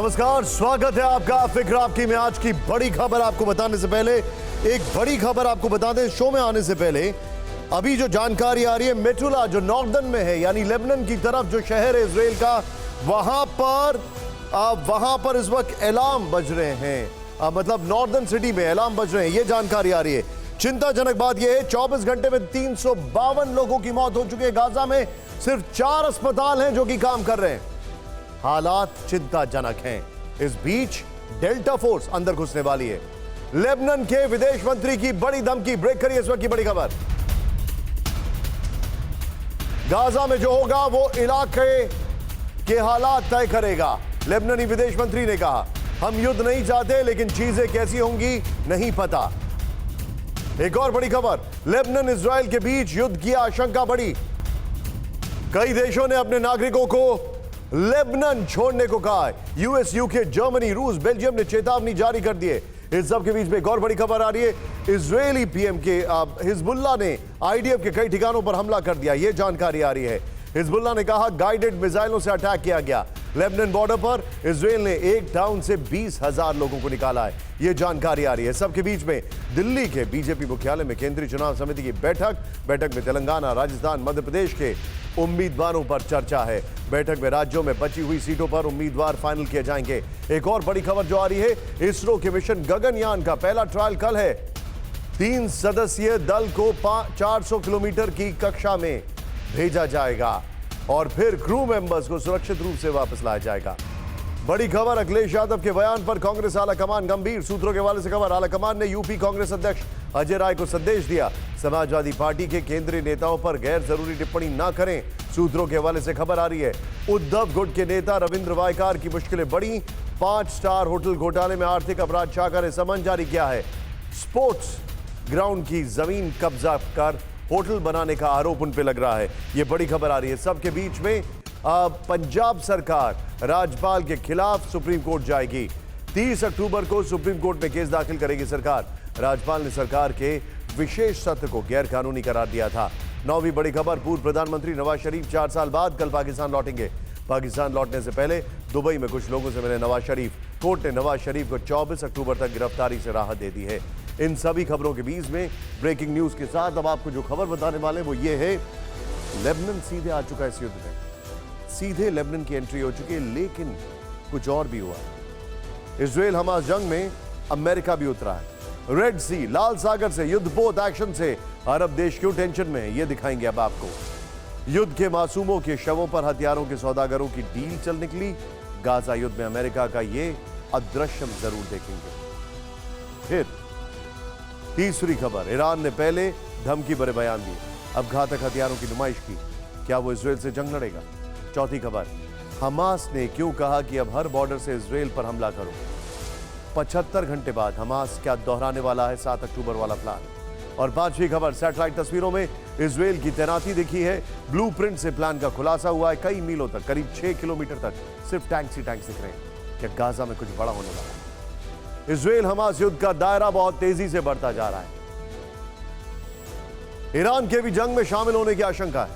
नमस्कार, स्वागत है आपका फिक्र आपकी में। आज की बड़ी खबर आपको बताने से पहले एक बड़ी खबर आपको बता दें। शो में आने से पहले अभी जो जानकारी आ रही है, मेटुला जो नॉर्दर्न में है यानी लेबनान की तरफ जो शहर है इजराइल का, वहां पर इस वक्त अलार्म बज रहे हैं। मतलब नॉर्दर्न सिटी में अलार्म बज रहे हैं, ये जानकारी आ रही है। चिंताजनक बात यह है 24 घंटे में 352 लोगों की मौत हो चुकी है। गाजा में सिर्फ 4 अस्पताल हैं जो कि काम कर रहे हैं। हालात चिंताजनक हैं। इस बीच डेल्टा फोर्स अंदर घुसने वाली है। लेबनान के विदेश मंत्री की बड़ी धमकी। ब्रेक करिए इस वक्त की बड़ी खबर। गाजा में जो होगा वो इलाके के हालात तय करेगा। लेबनानी विदेश मंत्री ने कहा, हम युद्ध नहीं चाहते लेकिन चीजें कैसी होंगी नहीं पता। एक और बड़ी खबर, लेबनान इजराइल के बीच युद्ध की आशंका बढ़ी। कई देशों ने अपने नागरिकों को लेबनान छोड़ने को कहा है। यूएस, यूके, जर्मनी, रूस, बेल्जियम ने चेतावनी जारी कर दी है। इस सब के बीच में एक और बड़ी खबर आ रही है। इजरायली पीएम के हिजबुल्लाह ने आईडीएफ के कई ठिकानों पर हमला कर दिया, यह जानकारी आ रही है। हिजबुल्लाह ने कहा गाइडेड मिसाइलों से अटैक किया गया। लेबनान बॉर्डर पर इजराइल ने एक टाउन से 20,000 लोगों को निकाला है, यह जानकारी आ रही है। सबके बीच में दिल्ली के बीजेपी मुख्यालय में केंद्रीय चुनाव समिति की बैठक में तेलंगाना, राजस्थान, मध्य प्रदेश के उम्मीदवारों पर चर्चा है। बैठक में राज्यों में बची हुई सीटों पर उम्मीदवार फाइनल किए जाएंगे। एक और बड़ी खबर जो आ रही है, इसरो के मिशन गगनयान का पहला ट्रायल कल है। 3 सदस्यीय दल को 400 किलोमीटर की कक्षा में भेजा जाएगा और फिर क्रू मेंबर्स को सुरक्षित रूप से वापस लाया जाएगा। बड़ी खबर, अखिलेश यादव के बयान पर कांग्रेस आलाकमान गंभीर। सूत्रों के हवाले से खबर, आलाकमान ने यूपी कांग्रेस अध्यक्ष अजय राय को संदेश दिया, समाजवादी पार्टी के केंद्रीय नेताओं पर गैर जरूरी टिप्पणी ना करें। सूत्रों के हवाले से खबर आ रही है, उद्धव गुट के नेता रविंद्र वायकार की मुश्किलें बढ़ी। 5 स्टार होटल घोटाले में आर्थिक अपराध शाखा ने समन जारी किया है। स्पोर्ट्स ग्राउंड की जमीन कब्जा कर होटल बनाने का आरोप उन पे लग रहा है, यह बड़ी खबर आ रही है। सबके बीच में पंजाब सरकार राज्यपाल के खिलाफ सुप्रीम कोर्ट जाएगी। 30 अक्टूबर को सुप्रीम कोर्ट में केस दाखिल करेगी सरकार। राज्यपाल ने सरकार के विशेष सत्र को गैर कानूनी करार दिया था। 9वीं बड़ी खबर, पूर्व प्रधानमंत्री नवाज शरीफ 4 साल बाद कल पाकिस्तान लौटेंगे। पाकिस्तान लौटने से पहले दुबई में कुछ लोगों से मिले नवाज शरीफ। कोर्ट ने नवाज शरीफ को 24 अक्टूबर तक गिरफ्तारी से राहत दे दी है। इन सभी खबरों के बीच में ब्रेकिंग न्यूज के साथ अब आपको जो खबर बताने वाले वो ये है, लेबनान सीधे आ चुका है इस युद्ध में। सीधे लेबनान की एंट्री हो चुकी है, लेकिन कुछ और भी हुआ। इजराइल हमास जंग में अमेरिका भी उतरा है। रेड सी, लाल सागर से युद्धपोत एक्शन से अरब देश क्यों टेंशन में है, ये दिखाएंगे अब आपको। युद्ध के मासूमों के शवों पर हथियारों के सौदागरों की डील चल निकली। गाजा युद्ध में अमेरिका का ये अदृश्यम जरूर देखेंगे। फिर तीसरी खबर, ईरान ने पहले धमकी भरे बयान दिए, अब घातक हथियारों की नुमाइश की। क्या वो इजराइल से जंग लड़ेगा? चौथी खबर, हमास ने क्यों कहा कि अब हर बॉर्डर से इजराइल पर हमला करो। 75 घंटे बाद हमास क्या दोहराने वाला है 7 अक्टूबर वाला प्लान। और 5वीं खबर, सैटेलाइट तस्वीरों में इजराइल की तैनाती दिखी है। ब्लूप्रिंट से प्लान का खुलासा हुआ है। कई मीलों तक, करीब 6 किलोमीटर तक सिर्फ टैंक्स ही टैंक्स दिख रहे हैं। क्या गाजा में कुछ बड़ा होने वाला है? इजराइल हमास युद्ध का दायरा बहुत तेजी से बढ़ता जा रहा है। ईरान के भी जंग में शामिल होने की आशंका है।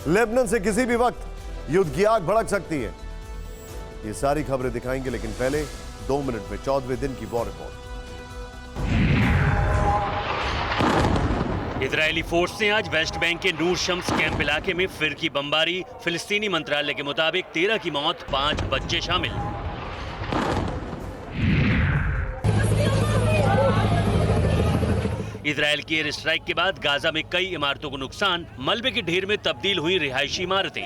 लेबनान से किसी भी वक्त युद्ध की आग भड़क सकती है। ये सारी खबरें दिखाएंगे, लेकिन पहले 2 मिनट में 14वें दिन की वॉर रिपोर्ट। इजरायली फोर्स ने आज वेस्ट बैंक के नूर शम्स कैंप इलाके में फिर की बमबारी। फिलिस्तीनी मंत्रालय के मुताबिक 13 की मौत, 5 बच्चे शामिल। इजरायल की एयर स्ट्राइक के बाद गाजा में कई इमारतों को नुकसान, मलबे के ढेर में तब्दील हुई रिहायशी इमारतें।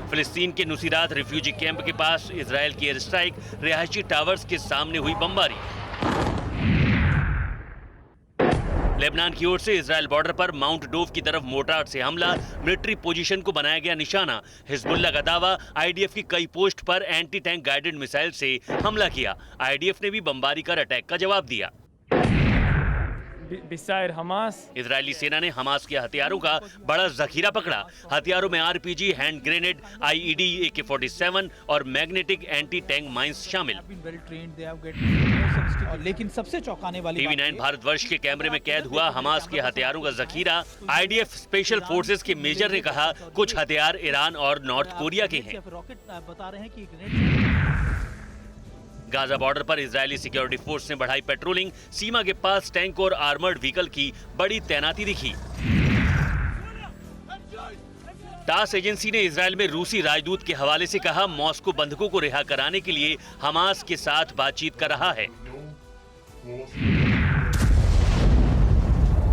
फिलिस्तीन के नुसीरात रिफ्यूजी कैंप के पास इजरायल की एयर स्ट्राइक, रिहायशी टावर्स के सामने हुई बमबारी। लेबनान की ओर से इजरायल बॉर्डर पर माउंट डोव की तरफ मोर्टार से हमला, मिलिट्री पोजीशन को बनाया गया निशाना। हिजबुल्लाह का दावा, आईडीएफ की कई पोस्ट पर एंटी टैंक गाइडेड मिसाइल से हमला किया। आईडीएफ ने भी बमबारी कर अटैक का जवाब दिया। beside Hamas. इजरायली सेना ने हमास के हथियारों का बड़ा जखीरा पकड़ा। हथियारों में RPG, hand grenade, IED, AK-47 और मैग्नेटिक एंटी टैंक माइंस शामिल। लेकिन सबसे चौंकाने वाली TV9 भारतवर्ष के कैमरे में कैद हुआ हमास के हथियारों का जखीरा। IDF स्पेशल फोर्सेस के मेजर ने कहा कुछ हथियार ईरान और नॉर्थ कोरिया के हैं। रॉकेट बता रहे हैं कि गाजा बॉर्डर पर इजरायली सिक्योरिटी फोर्स ने बढ़ाई पेट्रोलिंग। सीमा के पास टैंक और आर्मर्ड व्हीकल की बड़ी तैनाती दिखी। टास एजेंसी ने इजरायल में रूसी राजदूत के हवाले से कहा मॉस्को बंधकों को रिहा कराने के लिए हमास के साथ बातचीत कर रहा है।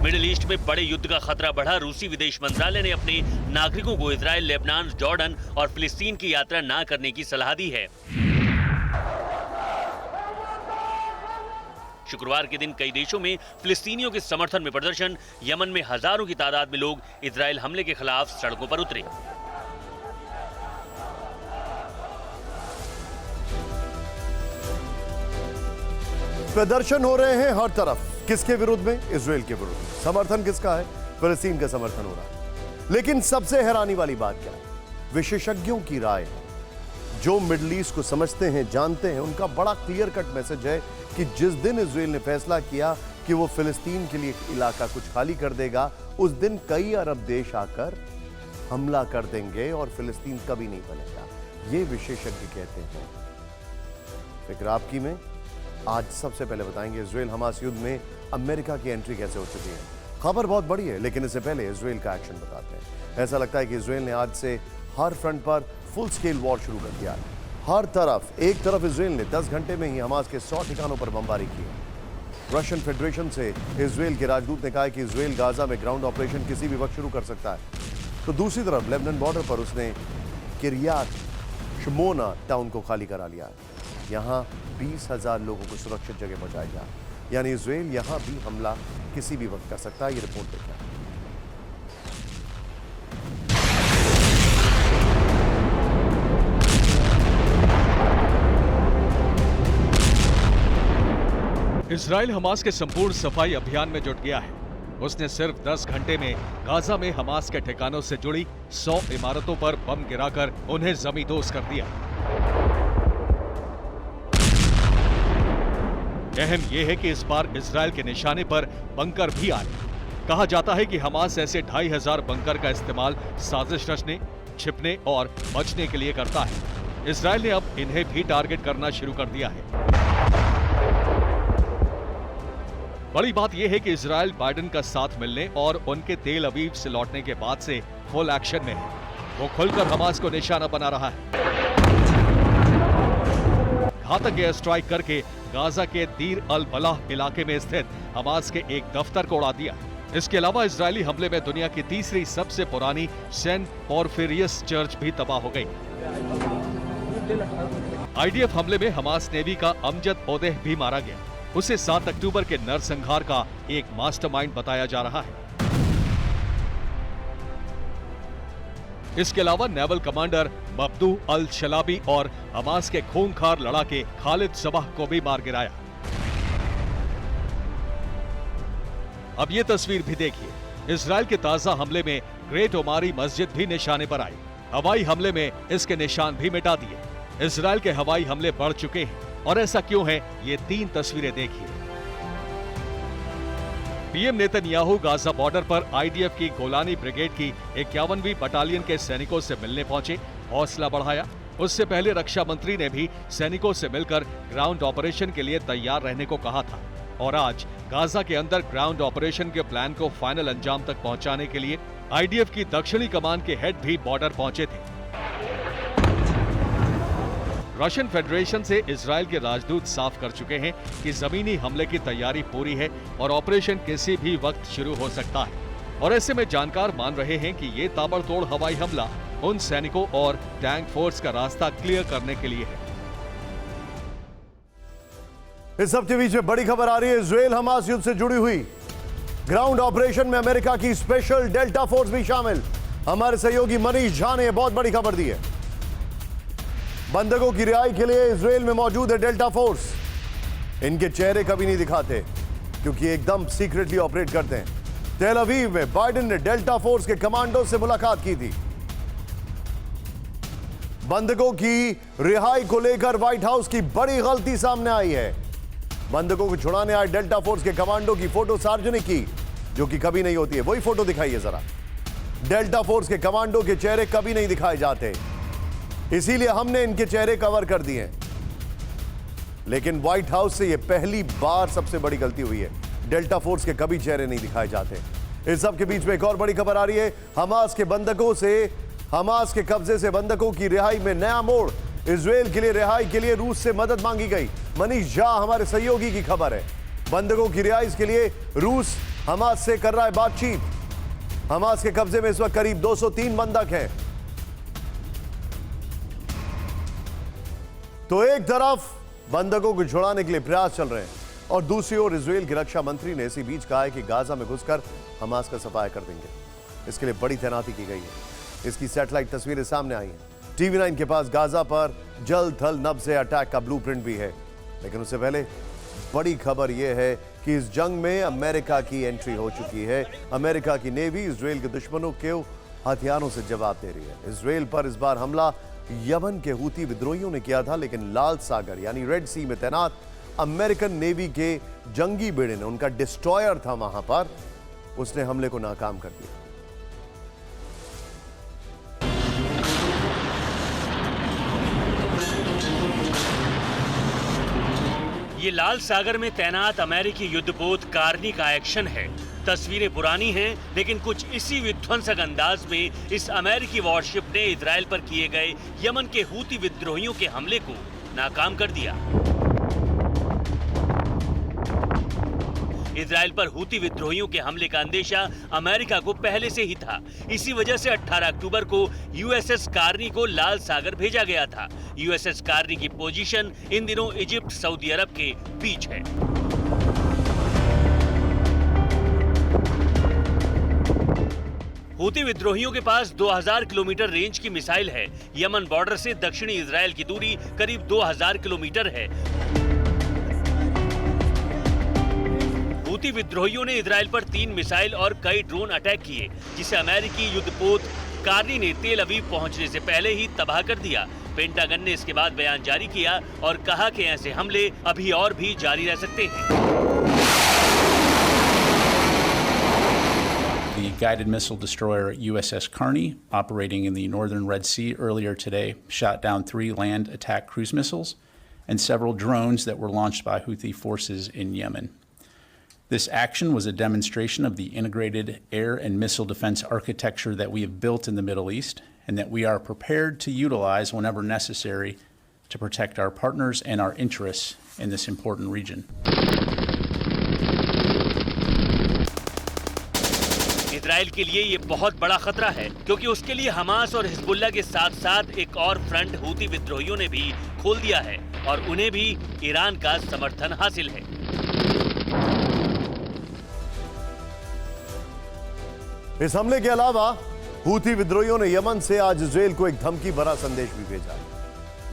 मिडिल ईस्ट में बड़े युद्ध का खतरा बढ़ा। रूसी विदेश मंत्रालय ने अपने नागरिकों को इजरायल, लेबनान, जॉर्डन और फिलिस्तीन की यात्रा न करने की सलाह दी है। शुक्रवार के दिन कई देशों में फिलिस्तीनियों के समर्थन में प्रदर्शन। यमन में हजारों की तादाद में लोग इजरायल हमले के खिलाफ सड़कों पर उतरे। प्रदर्शन हो रहे हैं हर तरफ। किसके विरुद्ध में? इजरायल के विरुद्ध में। समर्थन किसका है? फिलिस्तीन का समर्थन हो रहा है। लेकिन सबसे हैरानी वाली बात क्या है? विशेषज्ञों की राय है, जो मिडिल ईस्ट को समझते हैं, जानते हैं, उनका बड़ा क्लियर कट मैसेज है कि जिस दिन इजरायल ने फैसला किया कि वो फिलिस्तीन के लिए इलाका कुछ खाली कर देगा, उस दिन कई अरब देश आकर हमला कर देंगे और फिलिस्तीन कभी नहीं बनेगा। ये विशेषज्ञ कहते हैं। फिक्र आपकी में आज सबसे पहले बताएंगे इजरायल हमास युद्ध में अमेरिका की एंट्री कैसे हो चुकी है। खबर बहुत बड़ी है, लेकिन इससे पहले इजरायल का एक्शन बताते हैं। ऐसा लगता है कि इजरायल ने आज से हर फ्रंट पर फुल स्केल वॉर शुरू कर दिया है। हर तरफ, एक तरफ इजरायल ने 10 घंटे में ही हमास के 100 ठिकानों पर बमबारी की है। रशियन फेडरेशन से इजरायल के राजदूत ने कहा कि इजरायल गाजा में ग्राउंड ऑपरेशन किसी भी वक्त शुरू कर सकता है। तो दूसरी तरफ लेबनान बॉर्डर पर उसने किरियात शमोना टाउन को खाली करा लिया है। यहां 20,000 लोगों को सुरक्षित जगह पहुंचाया गया। यानी इजरायल यहां भी हमला किसी भी वक्त कर सकता है। ये रिपोर्ट देखा। इजराइल हमास के संपूर्ण सफाई अभियान में जुट गया है। उसने सिर्फ 10 घंटे में गाजा में हमास के ठिकानों से जुड़ी 100 इमारतों पर बम गिराकर उन्हें जमींदोज कर दिया। अहम यह है कि इस बार इजराइल के निशाने पर बंकर भी आए। कहा जाता है कि हमास ऐसे 2500 बंकर का इस्तेमाल साजिश रचने, छिपने और बचने के लिए करता है। इजराइल ने अब इन्हें भी टारगेट करना शुरू कर दिया है। बड़ी बात यह है कि इजराइल बाइडेन का साथ मिलने और उनके तेल अवीव से लौटने के बाद से फुल एक्शन में है। वो खुलकर हमास को निशाना बना रहा है। घातक एयर स्ट्राइक करके गाजा के दीर अल बलाह इलाके में स्थित हमास के एक दफ्तर को उड़ा दिया। इसके अलावा इजरायली हमले में दुनिया की तीसरी सबसे पुरानी सेंट पोरफिरियस चर्च भी तबाह हो गई। IDF हमले में हमास नेवी का अमजद ओदेह भी मारा गया। उसे 7 अक्टूबर के नरसंहार का एक मास्टरमाइंड बताया जा रहा है। इसके अलावा नेवल कमांडर मब्दू अल शलाबी और हमास के खूंखार लड़ाके खालिद सबाह को भी मार गिराया। अब ये तस्वीर भी देखिए। इजराइल के ताजा हमले में ग्रेट ओमारी मस्जिद भी निशाने पर आई। हवाई हमले में इसके निशान भी मिटा दिए। इजराइल के हवाई हमले बढ़ चुके हैं और ऐसा क्यों है, ये 3 तस्वीरें देखिए। पीएम नेतन्याहू गाजा बॉर्डर पर IDF की गोलानी ब्रिगेड की 51वीं बटालियन के सैनिकों से मिलने पहुंचे, हौसला बढ़ाया। उससे पहले रक्षा मंत्री ने भी सैनिकों से मिलकर ग्राउंड ऑपरेशन के लिए तैयार रहने को कहा था। और आज गाजा के अंदर ग्राउंड ऑपरेशन के प्लान को फाइनल अंजाम तक पहुंचाने के लिए IDF की दक्षिणी कमान के हेड भी बॉर्डर पहुंचे थे। रशियन फेडरेशन से इजराइल के राजदूत साफ कर चुके हैं कि जमीनी हमले की तैयारी पूरी है और ऑपरेशन किसी भी वक्त शुरू हो सकता है। और ऐसे में जानकार मान रहे हैं कि ये ताबड़तोड़ हवाई हमला उन सैनिकों और टैंक फोर्स का रास्ता क्लियर करने के लिए है। इस सब के बीच में बड़ी खबर आ रही है इजरायल हमास युद्ध से जुड़ी हुई। ग्राउंड ऑपरेशन में अमेरिका की स्पेशल डेल्टा फोर्स भी शामिल। हमारे सहयोगी मनीष झा ने बहुत बड़ी खबर दी है। बंधकों की रिहाई के लिए इजरायल में मौजूद है डेल्टा फोर्स। इनके चेहरे कभी नहीं दिखाते, क्योंकि एकदम सीक्रेटली ऑपरेट करते हैं। तेल अवीव में बाइडेन ने डेल्टा फोर्स के कमांडो से मुलाकात की थी। बंधकों की रिहाई को लेकर व्हाइट हाउस की बड़ी गलती सामने आई है। बंधकों को छुड़ाने आए डेल्टा फोर्स के कमांडो की फोटो सार्वजनिक की, जो कि कभी नहीं होती है। वही फोटो दिखाइए जरा। डेल्टा फोर्स के कमांडो के चेहरे कभी नहीं दिखाए जाते, इसीलिए हमने इनके चेहरे कवर कर दिए। लेकिन व्हाइट हाउस से यह पहली बार सबसे बड़ी गलती हुई है। डेल्टा फोर्स के कभी चेहरे नहीं दिखाए जाते। इस सब के बीच में एक और बड़ी खबर आ रही है। हमास के कब्जे से बंधकों की रिहाई में नया मोड़। इजराइल के लिए रिहाई के लिए रूस से मदद मांगी गई। मनीष झा हमारे सहयोगी की खबर है। बंधकों की रिहाई के लिए रूस हमास से कर रहा है बातचीत। हमास के कब्जे में इस वक्त करीब 203 बंधक हैं। तो एक तरफ बंधकों को छुड़ाने के लिए प्रयास चल रहे हैं और दूसरी ओर इजराइल के रक्षा मंत्री ने इसी बीच कहा है कि गाजा में घुसकर हमास का सफाया कर देंगे। इसके लिए बड़ी तैनाती की गई है। इसकी सैटेलाइट तस्वीरें सामने आई हैं। TV9 के पास गाजा पर जल थल नभ से अटैक का ब्लूप्रिंट भी है। लेकिन उससे पहले बड़ी खबर यह है कि इस जंग में अमेरिका की एंट्री हो चुकी है। अमेरिका की नेवी इजराइल के दुश्मनों के हथियारों से जवाब दे रही है। इजराइल पर इस बार हमला यमन के हूती विद्रोहियों ने किया था, लेकिन लाल सागर यानी रेड सी में तैनात अमेरिकन नेवी के जंगी बेड़े ने, उनका डिस्ट्रॉयर था वहां पर, उसने हमले को नाकाम कर दिया। ये लाल सागर में तैनात अमेरिकी युद्धपोत कार्नी का एक्शन है। तस्वीरें पुरानी हैं, लेकिन कुछ इसी विध्वंसक अंदाज में इस अमेरिकी वॉरशिप ने इजराइल पर किए गए यमन के हूती विद्रोहियों के हमले को नाकाम कर दिया। इजराइल पर हूती विद्रोहियों के हमले का अंदेशा अमेरिका को पहले से ही था। इसी वजह से 18 अक्टूबर को यूएसएस कार्नी को लाल सागर भेजा गया था। यूएसएस कार्नी की पोजीशन इन दिनों इजिप्ट सऊदी अरब के बीच है। हूती विद्रोहियों के पास 2000 किलोमीटर रेंज की मिसाइल है। यमन बॉर्डर से दक्षिणी इजराइल की दूरी करीब 2000 किलोमीटर है। हूती विद्रोहियों ने इजराइल पर 3 मिसाइल और कई ड्रोन अटैक किए, जिसे अमेरिकी युद्धपोत कार्नी ने तेल अवीव पहुंचने से पहले ही तबाह कर दिया। पेंटागन ने इसके बाद बयान जारी किया और कहा कि ऐसे हमले अभी और भी जारी रह सकते हैं। The guided missile destroyer USS Carney, operating in the northern Red Sea earlier today, shot down 3 land attack cruise missiles and several drones that were launched by Houthi forces in Yemen. This action was a demonstration of the integrated air and missile defense architecture that we have built in the Middle East and that we are prepared to utilize whenever necessary to protect our partners and our interests in this important region. Israel के लिए ये बहुत बड़ा खतरा है, क्योंकि उसके लिए हमास और हिजबुल्लाह के साथ साथ एक और फ्रंट हूती विद्रोहियों ने भी खोल दिया है और उन्हें भी ईरान का समर्थन हासिल है। इस हमले के अलावा हूती विद्रोहियों ने यमन से आज इजराइल को एक धमकी भरा संदेश भी भेजा।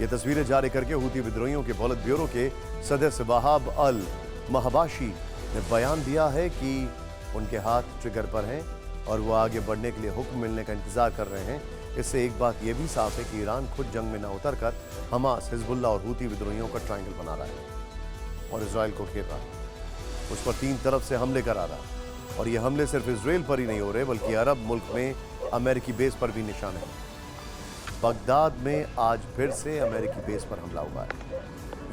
ये तस्वीरें जारी करके हूती विद्रोहियों के पोलित ब्यूरो के सदस्य वहाब अल महबाशी ने बयान दिया है कि उनके हाथ ट्रिगर पर हैं और वो आगे बढ़ने के लिए हुक्म मिलने का इंतजार कर रहे हैं। इससे एक बात यह भी साफ है कि ईरान खुद जंग में न उतरकर हमास, हिजबुल्लाह और हूती विद्रोहियों का ट्रायंगल बना रहा है और इजराइल को घेर रहा है। उस पर 3 तरफ से हमले करा रहा है और ये हमले सिर्फ इजराइल पर ही नहीं हो रहे, बल्कि अरब मुल्क में अमेरिकी बेस पर भी निशान है। बगदाद में आज फिर से अमेरिकी बेस पर हमला हुआ है।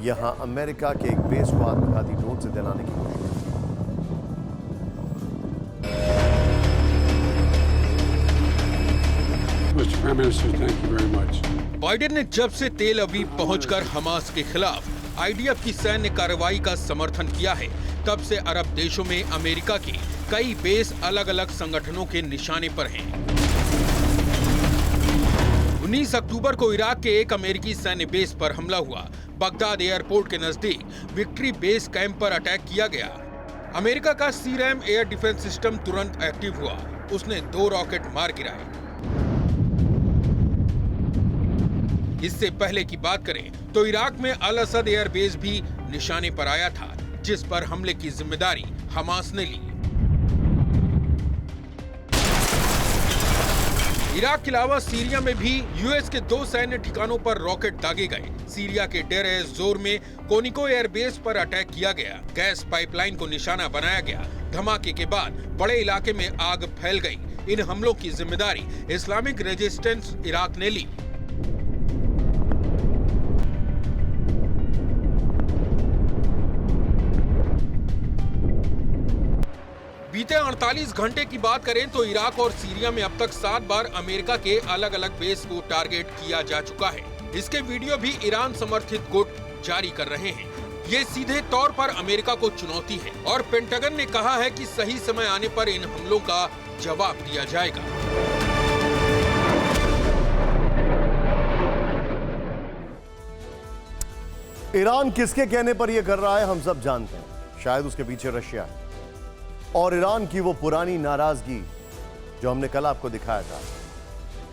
यहां अमेरिका के एक बेस को आत्मघाती ड्रोन से दलाने की कोशिश है। Mr. Prime Minister, thank you very much. Biden ने जब से तेल अवीव पहुंचकर हमास के खिलाफ आईडीएफ की सैन्य कार्रवाई का समर्थन किया है, तब से अरब देशों में अमेरिका के कई बेस अलग अलग संगठनों के निशाने पर हैं। 19 अक्टूबर को इराक के एक अमेरिकी सैन्य बेस पर हमला हुआ। बगदाद एयरपोर्ट के नजदीक विक्ट्री बेस कैंप पर अटैक किया गया। अमेरिका का सीरैम एयर डिफेंस सिस्टम तुरंत एक्टिव हुआ। उसने 2 रॉकेट मार गिराए। इससे पहले की बात करें तो इराक में अल असद एयरबेस भी निशाने पर आया था, जिस पर हमले की जिम्मेदारी हमास ने ली। इराक के अलावा सीरिया में भी यूएस के 2 सैन्य ठिकानों पर रॉकेट दागे गए। सीरिया के डेर एज जोर में कोनिको एयरबेस पर अटैक किया गया। गैस पाइपलाइन को निशाना बनाया गया। धमाके के बाद बड़े इलाके में आग फैल गई। इन हमलों की जिम्मेदारी इस्लामिक रेजिस्टेंस इराक ने ली। बीते 48 घंटे की बात करें तो इराक और सीरिया में अब तक 7 बार अमेरिका के अलग अलग बेस को टारगेट किया जा चुका है। इसके वीडियो भी ईरान समर्थित गुट जारी कर रहे हैं। ये सीधे तौर पर अमेरिका को चुनौती है और पेंटागन ने कहा है कि सही समय आने पर इन हमलों का जवाब दिया जाएगा। ईरान किसके कहने पर यह कर रहा है हम सब जानते हैं। शायद उसके पीछे रशिया है और ईरान की वो पुरानी नाराजगी जो हमने कल आपको दिखाया था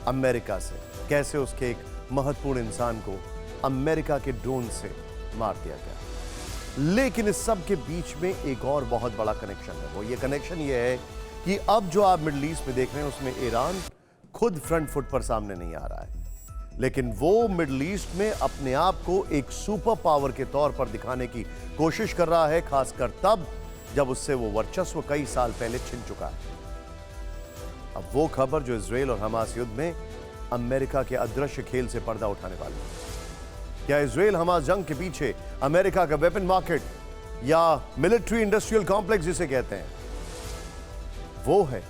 अमेरिका से, कैसे उसके एक महत्वपूर्ण इंसान को अमेरिका के ड्रोन से मार दिया गया। लेकिन इस सब के बीच में एक और बहुत बड़ा कनेक्शन है। वो ये कनेक्शन ये है कि अब जो आप मिडिल ईस्ट में देख रहे हैं उसमें ईरान खुद फ्रंट फुट पर सामने नहीं आ रहा है, लेकिन वो मिडिल ईस्ट में अपने आप को एक सुपर पावर के तौर पर दिखाने की कोशिश कर रहा है, खासकर तब जब उससे वो वर्चस्व कई साल पहले छिन चुका है। अब वो खबर जो इजराइल और हमास युद्ध में अमेरिका के अदृश्य खेल से पर्दा उठाने वाली है। क्या इजराइल हमास जंग के पीछे अमेरिका का वेपन मार्केट या मिलिट्री इंडस्ट्रियल कॉम्प्लेक्स जिसे कहते हैं वो है?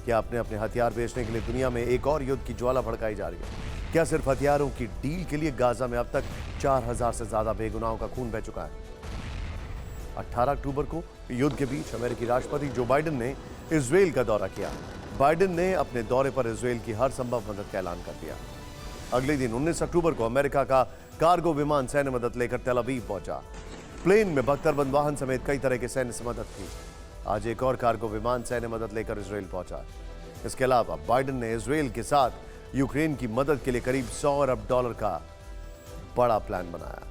क्या अपने अपने हथियार बेचने के लिए दुनिया में एक और युद्ध की ज्वाला भड़काई जा रही है? क्या सिर्फ हथियारों की डील के लिए गाजा में अब तक 4000 से ज्यादा बेगुनाहों का खून बह चुका है? 18 अक्टूबर को युद्ध के बीच अमेरिकी राष्ट्रपति जो बाइडेन ने इजराइल का दौरा किया। बाइडेन ने अपने दौरे पर इजराइल की हर संभव मदद का ऐलान कर दिया। अगले दिन 19 अक्टूबर को अमेरिका का कार्गो विमान सैन्य मदद लेकर तेल अवीव पहुंचा। प्लेन में बख्तरबंद वाहन समेत कई तरह के सैन्य मदद थी। आज एक और कार्गो विमान सैन्य मदद लेकर इजराइल पहुंचा। इसके अलावा बाइडेन ने इजराइल के साथ यूक्रेन की मदद के लिए करीब $100 अरब का बड़ा प्लान बनाया।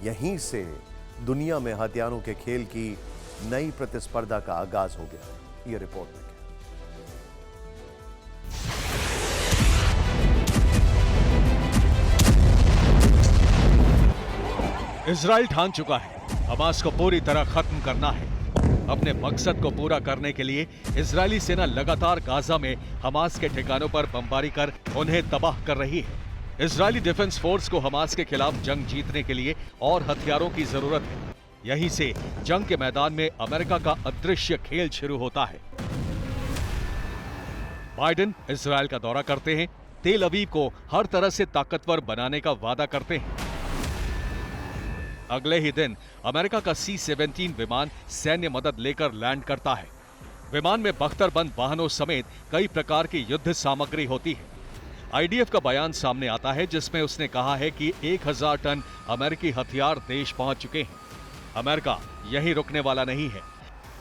यहीं से दुनिया में हथियारों के खेल की नई प्रतिस्पर्धा का आगाज हो गया। यह रिपोर्ट में इजराइल ठान चुका है हमास को पूरी तरह खत्म करना है। अपने मकसद को पूरा करने के लिए इजरायली सेना लगातार गाजा में हमास के ठिकानों पर बमबारी कर उन्हें तबाह कर रही है। इजरायली डिफेंस फोर्स को हमास के खिलाफ जंग जीतने के लिए और हथियारों की जरूरत है। यहीं से जंग के मैदान में अमेरिका का अदृश्य खेल शुरू होता है। बाइडेन इजरायल का दौरा करते हैं, तेल अवीव को हर तरह से ताकतवर बनाने का वादा करते हैं। अगले ही दिन अमेरिका का C-17 विमान सैन्य मदद लेकर लैंड करता है। विमान में बख्तरबंद वाहनों समेत कई प्रकार की युद्ध सामग्री होती है। आईडीएफ का बयान सामने आता है जिसमें उसने कहा है कि 1000 टन अमेरिकी हथियार देश पहुंच चुके हैं। अमेरिका यहीं रुकने वाला नहीं है।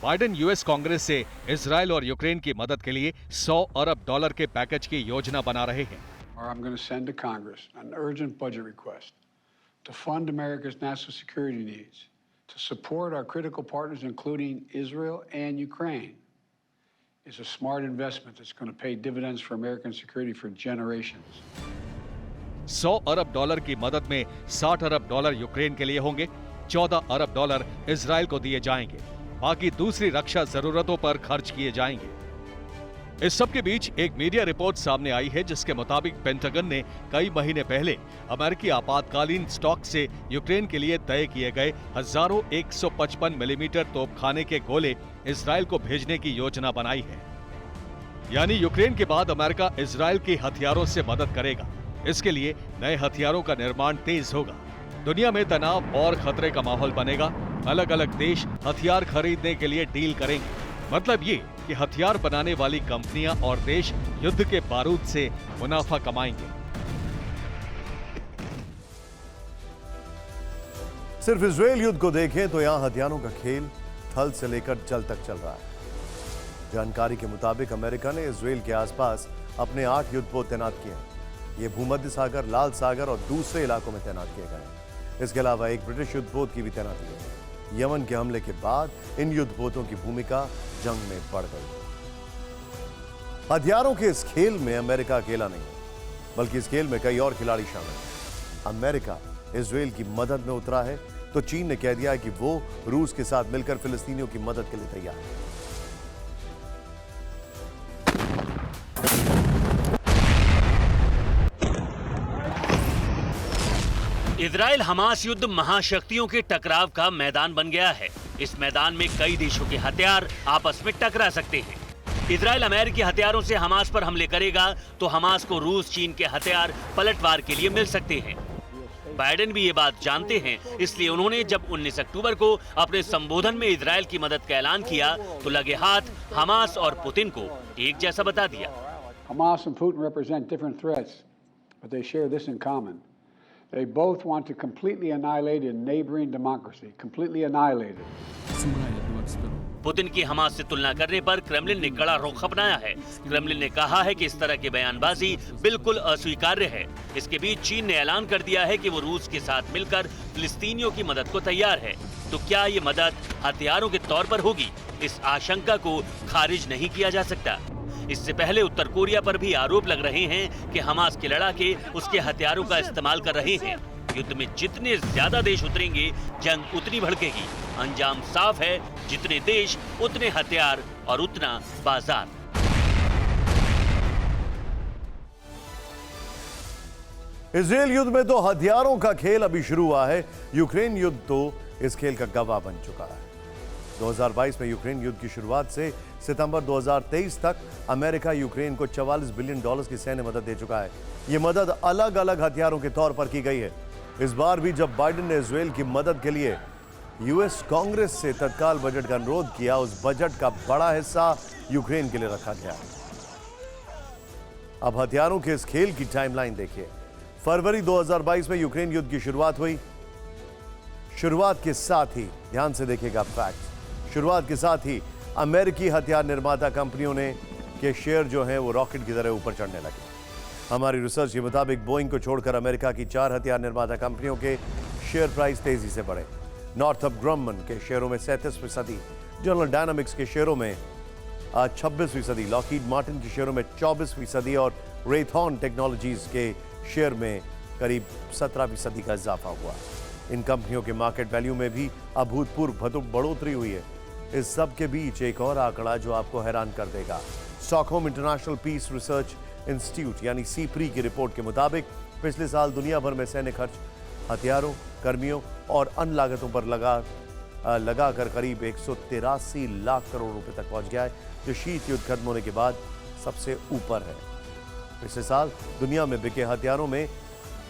बाइडेन यूएस कांग्रेस से इजरायल और यूक्रेन की मदद के लिए $100 अरब के पैकेज की योजना बना रहे हैं। I'm going to send to Congress an urgent budget request to fund America's national security needs, to support our critical partners, including Israel and Ukraine. It's a smart investment that's going to pay dividends for American security for generations. $100 अरब की मदद में $60 अरब Ukraine के लिए होंगे, $14 अरब Israel को दिए जाएंगे, बाकी दूसरी रक्षा जरूरतों पर खर्च किए जाएंगे। इस सब के बीच एक मीडिया रिपोर्ट सामने आई है जिसके मुताबिक पेंटागन ने कई महीने पहले अमेरिकी आपातकालीन स्टॉक से यूक्रेन के लिए तय किए गए हजारों 155 मिलीमीटर तोपखाने के गोले इजरायल को भेजने की योजना बनाई है। यानी यूक्रेन के बाद अमेरिका इजरायल के हथियारों से मदद करेगा। इसके लिए नए हथियारों का निर्माण तेज होगा। दुनिया में तनाव और खतरे का माहौल बनेगा। अलग अलग देश हथियार खरीदने के लिए डील करेंगे। मतलब ये कि हथियार बनाने वाली कंपनियां और देश युद्ध के बारूद से मुनाफा कमाएंगे। सिर्फ इजराइल युद्ध को देखें तो यहां हथियारों का खेल थल से लेकर जल तक चल रहा है। जानकारी के मुताबिक अमेरिका ने इजराइल के आसपास अपने 8 युद्धपोत तैनात किए हैं। ये भूमध्य सागर, लाल सागर और दूसरे इलाकों में तैनात किए गए हैं। इसके अलावा एक ब्रिटिश युद्धपोत की भी तैनाती है। यमन के हमले के बाद इन युद्धपोतों की भूमिका जंग में बढ़ गई। हथियारों के इस खेल में अमेरिका अकेला नहीं है, बल्कि इस खेल में कई और खिलाड़ी शामिल हैं। अमेरिका इजराइल की मदद में उतरा है, तो चीन ने कह दिया है कि वो रूस के साथ मिलकर फिलिस्तीनियों की मदद के लिए तैयार है। इजराइल हमास युद्ध महाशक्तियों के टकराव का मैदान बन गया है। इस मैदान में कई देशों के हथियार आपस में टकरा सकते हैं। इजराइल अमेरिकी हथियारों से हमास पर हमले करेगा तो हमास को रूस चीन के हथियार पलटवार के लिए मिल सकते हैं। बाइडेन भी ये बात जानते हैं, इसलिए उन्होंने जब 19 अक्टूबर को अपने संबोधन में इजराइल की मदद का ऐलान किया तो लगे हाथ हमास और पुतिन को एक जैसा बता दिया। Hamas and Putin represent different threats, but they share this in common. They both want to completely annihilate a neighboring democracy, completely annihilate it. Putin की हमास से तुलना करने पर क्रेमलिन ने कड़ा रुख अपनाया है। क्रेमलिन ने कहा है कि इस तरह की बयानबाजी बिल्कुल अस्वीकार्य है। इसके बीच चीन ने ऐलान कर दिया है कि वो रूस के साथ मिलकर फिलिस्तीनियों की मदद को तैयार है। तो क्या ये मदद हथियारों के तौर पर होगी? इस आशंका को खारिज नहीं किया जा सकता। इससे पहले उत्तर कोरिया पर भी आरोप लग रहे हैं कि हमास के लड़ाके उसके हथियारों का इस्तेमाल कर रहे हैं। युद्ध में जितने ज्यादा देश उतरेंगे, जंग उतनी भड़केगी। अंजाम साफ है, जितने देश उतने हथियार और उतना बाजार। इजराइल युद्ध में तो हथियारों का खेल अभी शुरू हुआ है। यूक्रेन युद्ध तो इस खेल का गवाह बन चुका है। 2022 में यूक्रेन युद्ध की शुरुआत से सितंबर 2023 तक अमेरिका यूक्रेन को $44 बिलियन की सैन्य मदद दे चुका है। यह मदद अलग अलग हथियारों के तौर पर की गई है। इस बार भी जब बाइडेन ने इजराइल की मदद के लिए यूएस कांग्रेस से तत्काल बजट का अनुरोध किया, उस बजट का बड़ा हिस्सा यूक्रेन के लिए रखा गया। अब हथियारों के इस खेल की टाइमलाइन देखिए। फरवरी 2022 में यूक्रेन युद्ध की शुरुआत हुई। शुरुआत के साथ ही ध्यान से देखिएगा फैक्ट, शुरुआत के साथ ही अमेरिकी हथियार निर्माता कंपनियों ने के शेयर जो हैं वो रॉकेट की तरह ऊपर चढ़ने लगे। हमारी रिसर्च के मुताबिक बोइंग को छोड़कर अमेरिका की 4 हथियार निर्माता कंपनियों के शेयर प्राइस तेजी से बढ़े। नॉर्थरॉप ग्रम्मन के शेयरों में 37%, जनरल डायनामिक्स के शेयरों में 26%, लॉकहीड मार्टिन के शेयरों में 24% और रेथॉन टेक्नोलॉजीज के शेयर में करीब 17% का इजाफा हुआ। इन कंपनियों के मार्केट वैल्यू में भी अभूतपूर्व बढ़ोतरी हुई है। इस सब के बीच एक और आंकड़ा जो आपको हैरान कर देगा। Stockholm International Peace Research Institute यानी सीप्री की रिपोर्ट के मुताबिक पिछले साल दुनिया भर में सैन्य खर्च हथियारों, कर्मियों और अन्य लागतों पर लगाकर करीब 183 लाख करोड़ रुपए तक पहुंच गया है, जो शीत युद्ध खत्म होने के बाद सबसे ऊपर है। पिछले साल दुनिया में बिके हथियारों में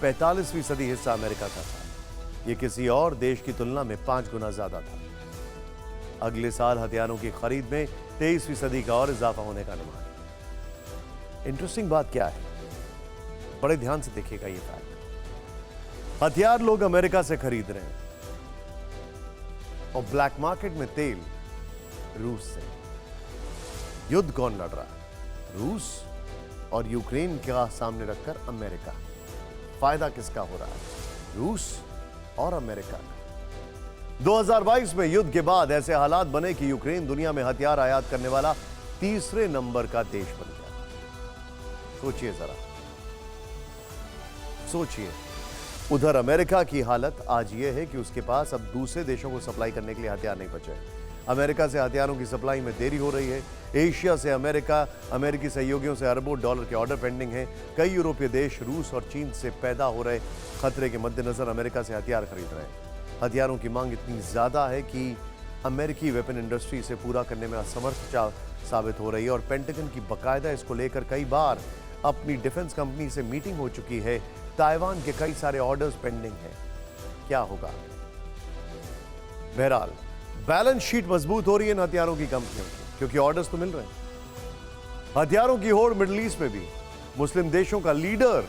45% हिस्सा अमेरिका का था। यह किसी और देश की तुलना में 5 गुना ज्यादा था। अगले साल हथियारों की खरीद में 23% का और इजाफा होने का अनुमान। इंटरेस्टिंग बात क्या है, बड़े ध्यान से देखिएगा ये फैक्ट। हथियार लोग अमेरिका से खरीद रहे हैं और ब्लैक मार्केट में तेल रूस से। युद्ध कौन लड़ रहा है? रूस और यूक्रेन का सामने रखकर अमेरिका। फायदा किसका हो रहा है? रूस और अमेरिका का। 2022 में युद्ध के बाद ऐसे हालात बने कि यूक्रेन दुनिया में हथियार आयात करने वाला 3रे नंबर का देश बन गया। सोचिए जरा, सोचिए। उधर अमेरिका की हालत आज यह है कि उसके पास अब दूसरे देशों को सप्लाई करने के लिए हथियार नहीं बचे। अमेरिका से हथियारों की सप्लाई में देरी हो रही है। एशिया से अमेरिकी सहयोगियों से अरबों डॉलर के ऑर्डर पेंडिंग हैं। कई यूरोपीय देश रूस और चीन से पैदा हो रहे खतरे के मद्देनजर अमेरिका से हथियार खरीद रहे हैं। हथियारों की मांग इतनी ज्यादा है कि अमेरिकी वेपन इंडस्ट्री इसे पूरा करने में असमर्थ साबित हो रही है और पेंटागन की बकायदा इसको लेकर कई बार अपनी डिफेंस कंपनी से मीटिंग हो चुकी है। ताइवान के कई सारे ऑर्डर्स पेंडिंग हैं। क्या होगा? बहरहाल बैलेंस शीट मजबूत हो रही है इन हथियारों की कंपनियों की, क्योंकि ऑर्डर्स तो मिल रहे हैं। हथियारों की होड़ मिडिल ईस्ट में भी। मुस्लिम देशों का लीडर